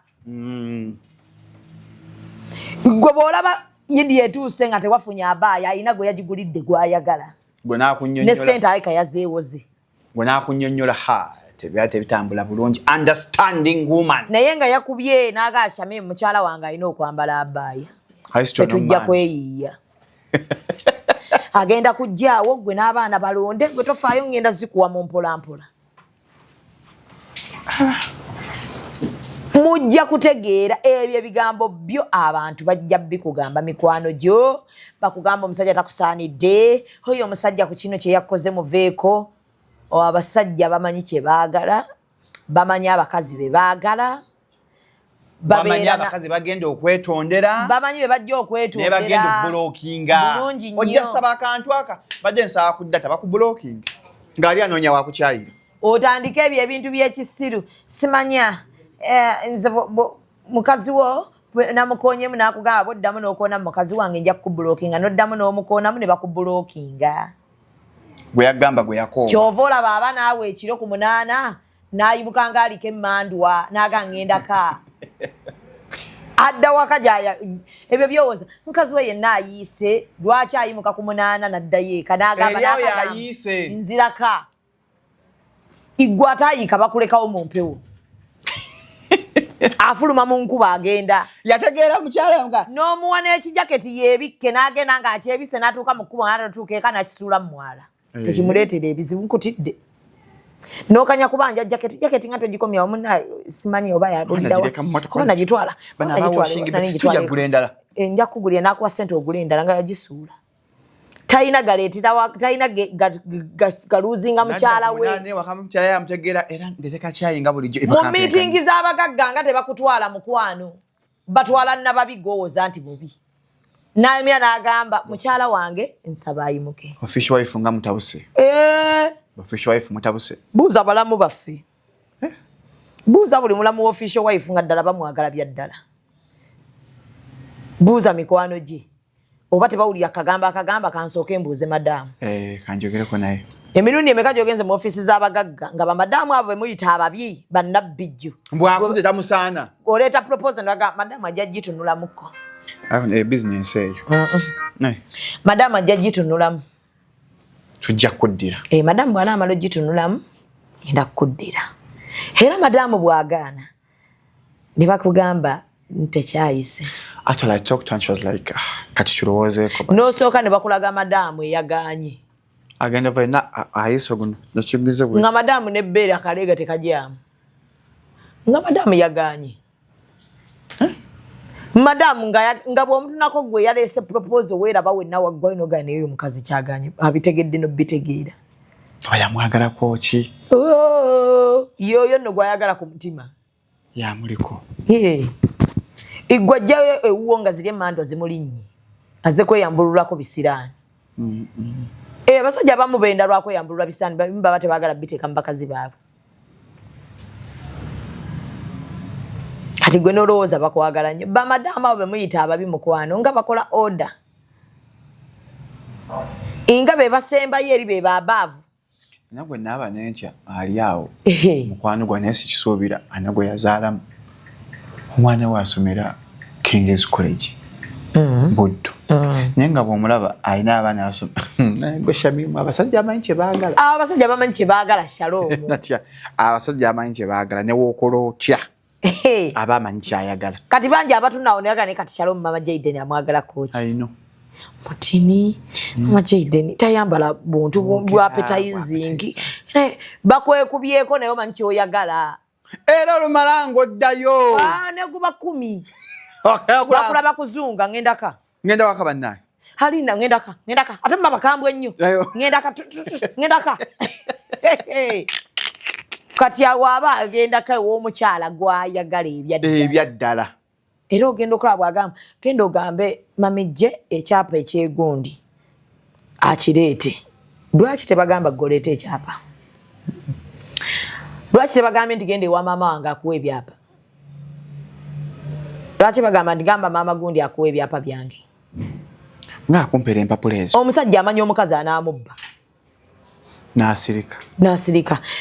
gwe bw'olaba yindi etuuse nga tewafunye abaaya alina gwe yagigulidde gw'ayagala ne ssente aleka yazeewoze gwe n'akunnyonnyola tebitambula bulungi understanding woman naye nga yakubye n'aga Shamim mukyala wange alina okwambala abaaya tetujja kweyiiya agenda kujjaawo gwe n'abaana balonde gwe tofaayo ngenda zikuwa mu mpolampola mujja kutegeera ebyo ebigambo byo abantu bajja bikugamba mikwano gyo bakugamba omusajja takusaanidde oyo omusajja ku kino kye yakoze muveeko abasajja bamanyi kye baagala bamanyi abakazi be baagala bamanyi abakazi bagenda okwetondera bamanyi be bajja okwetondera ne bagenda obbulookinga bulungi nnyo ojja saba akantu aka bajja nsaba kudda tabakubulookinga ng'ali anoonya wakukyayira otandika ebyo ebintu by'ekisiru simanya nze mukazi wo namukoonyemu n'akugamba bwoddamu n'okoona mukazi wange nja kukubulookinga n'oddamu n'omukoonamu ne bakubulookinga gwe yagamba gwe yakoowa kyova olaba aba naawe ekiro ku 8 n'ayimuka ng'aliko emmandwa n'aga ŋŋendaka adda waka ebyo byowooza mukazi we yenna ayiise lwaki ayimuka ku 8 n'addayo eka n'agamba nziraka igwe atayiika bakulekawo mu mpewo afuluma mu nkuba agenda yategeera mukyala nga n'omuwa n'ekijaketi yeebikke n'agenda ng'akyebisse n'atuuka mu kkuba n'atuuka eka n'akisuula mu mwala tekimuleetera ebizibu nkutidde n'okanya kubanja jaketi nga togikomyawo muna simanyi oba yalulirawa kuba nagitwala nja kugulira n'akuwa ssente ogula endala nga yagisuula talina galeetera talina galuuzinga mukyala we mu miitingi z'abagagga nga tebakutwala mukwano batwala nababi gowooza nti bubi naamya n'agamba mukyala wange nsaba ayimuke official wife nga mutabuse official wife mutabuse buuza balamu baffe buuza buli mulamu wa official wife nga ddala bamwagala bya ddala buuza mikwano gye oba tebawulira akagamba kansooke mbuuze madaamu kanjogereko naye emirundi emeka gyogenze mu ofisi z'abagagga nga bamadaamu abo bemuyita ababyi bannabbijju mbwakuze tamusaana oleeta proposal naga madaamu ajja gitunulamuko business eyo madaamu ajja gitunulamu tujja kuddira madaamu bw'anaamala ogitunulamu genda kukuddira era madaamu bw'agaana ne bakugamba ntekyayise Actually, I talked to her and she was like, kati tulowoze ko. No soka ne bakulaga madamu eyaganye. Agenda vaina ayiso guno no kigize bwe. Nga madamu ne bere akalega tekajamu. Nga madamu yaganye. Madamu nga bwomuntu nako gwe yalese proposal wera bawe nawe gwa ino gane yo mukazi kyaganye abitegedde no bitegeera. Oyamwagala ko ki? Yo no gwayagala ku mutima. Ya muliko. Igwajjayo ewuonga ziri mando zimulinnyi. Aze kweyambululako bisiraani. Basajja abamu benda lwako yambulula bisiraani bimba bate bagala biteeka mbakazi baabo. Kati gwe nolowooza bakwagala nnyo. Bamadamu abo bemuyita ababi mukwano nga bakola order. Inga be basembayo eri be babaavu. Nagwe naba nenkya ali awo. Mukwano gwa nesi kisuubira anagwe yazaalamu. Omwana wasomera King's College. Buddu. Nenga bw'omulaba alina abaana basoma. Gwe Shamimu abasajja amanyi kye baagala. Abasajja bamanyi kye baagala Shalom. Natya abasajja amanyi kye baagala ne wookolo kya. Abamanyi kyayagala. Kati bangi abatunawo ne bagane kati Shalom mama Jaden amwagala coach. I know. Mutini mama Jaden tayambala buntu bwa appetizing. Bakwekubyeko nayo manyi kyoyagala. Era olumalango ddayo. Ne guba 10. Bakula bakuzunga ngendaka. Ngenda wakaba naye. Halina ngendaka. Ate mabakambwe nnyo. Ngendaka. Kati awaba agenda ka w'omukyala gwayagala ebyaddala. Era ogenda okulaba agamba genda ogambe mamijje ekyapa ekyegundi akireete. Lwaki tebagamba goleete ekyapa? Lwaki tebagamba nti genda ewa maama wange akuwa ebyapa? Lwaki bagamba nti gamba maama gundi akuwa ebyapa byange? Nga akumpera empapula ezo. Omusajja amanyi omukazi anaamubba. Nasirika.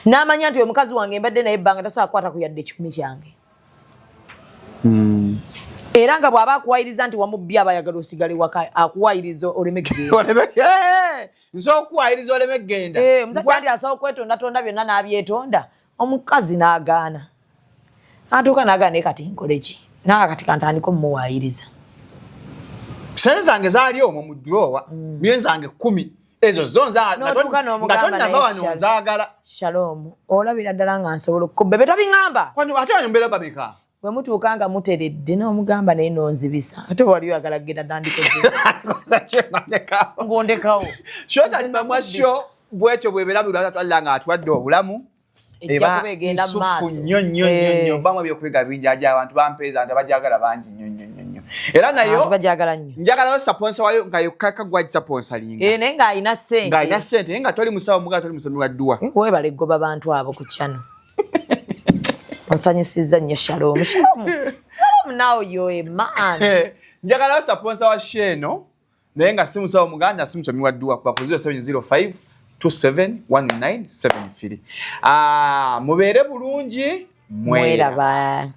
N'amanya nti omukazi wange mbadde naye ebbanga tasobola kukwata ku yadde ekikumi kyange. Era nga bw'aba akuwayiriza nti wamubbye abayagala osigale waka akuwayiriza oleme kugenda. Nso okuwayiriza oleme kugenda. Omusajja nti asobola okwetondatonda byonna n'abyetonda. Omukazi n'agaana. Atuuka n'agaana naye kati nkole ki? Nanga kati kantandika omuwayiriza. Sente zange zaali omwo mu durowa. Million zange 10. Ezo zonza nzaagala. Shalom. Olabira ddala nga nsobola okukubba. Tobingamba. Ate wanyu mbeera babika. Bwe mutuuka nga muteredde n'omugamba naye nonzibisa. Ate wali oyagala kugenda nandikoze. Ngondekawo. Shota ni mamwasho bwekyo bwebera bulala twalira nga atwadde obulamu. Ejja kubegenda mu maaso. Nnyo. Bamwe by'okwega bingi ajja abantu bampeeza nti bajagala bangi nnyo. Era nayo bajagala nnyo. Njagala sponsor wayo nga yokaka gwa sponsoringa. Naye nga alina ssente. Nga alina ssente naye nga toli musawo muga toli musomi wa dduwa. Weebale ggoba abantu abo ku channel. Onsanyusizza nnyo Shalom. Shalom now you're a man. Njagala sponsor wa Sheno naye nga si musawo muganda si musomi wa dduwa kwa 0705 271973. Mubeere bulungi. Mweraba.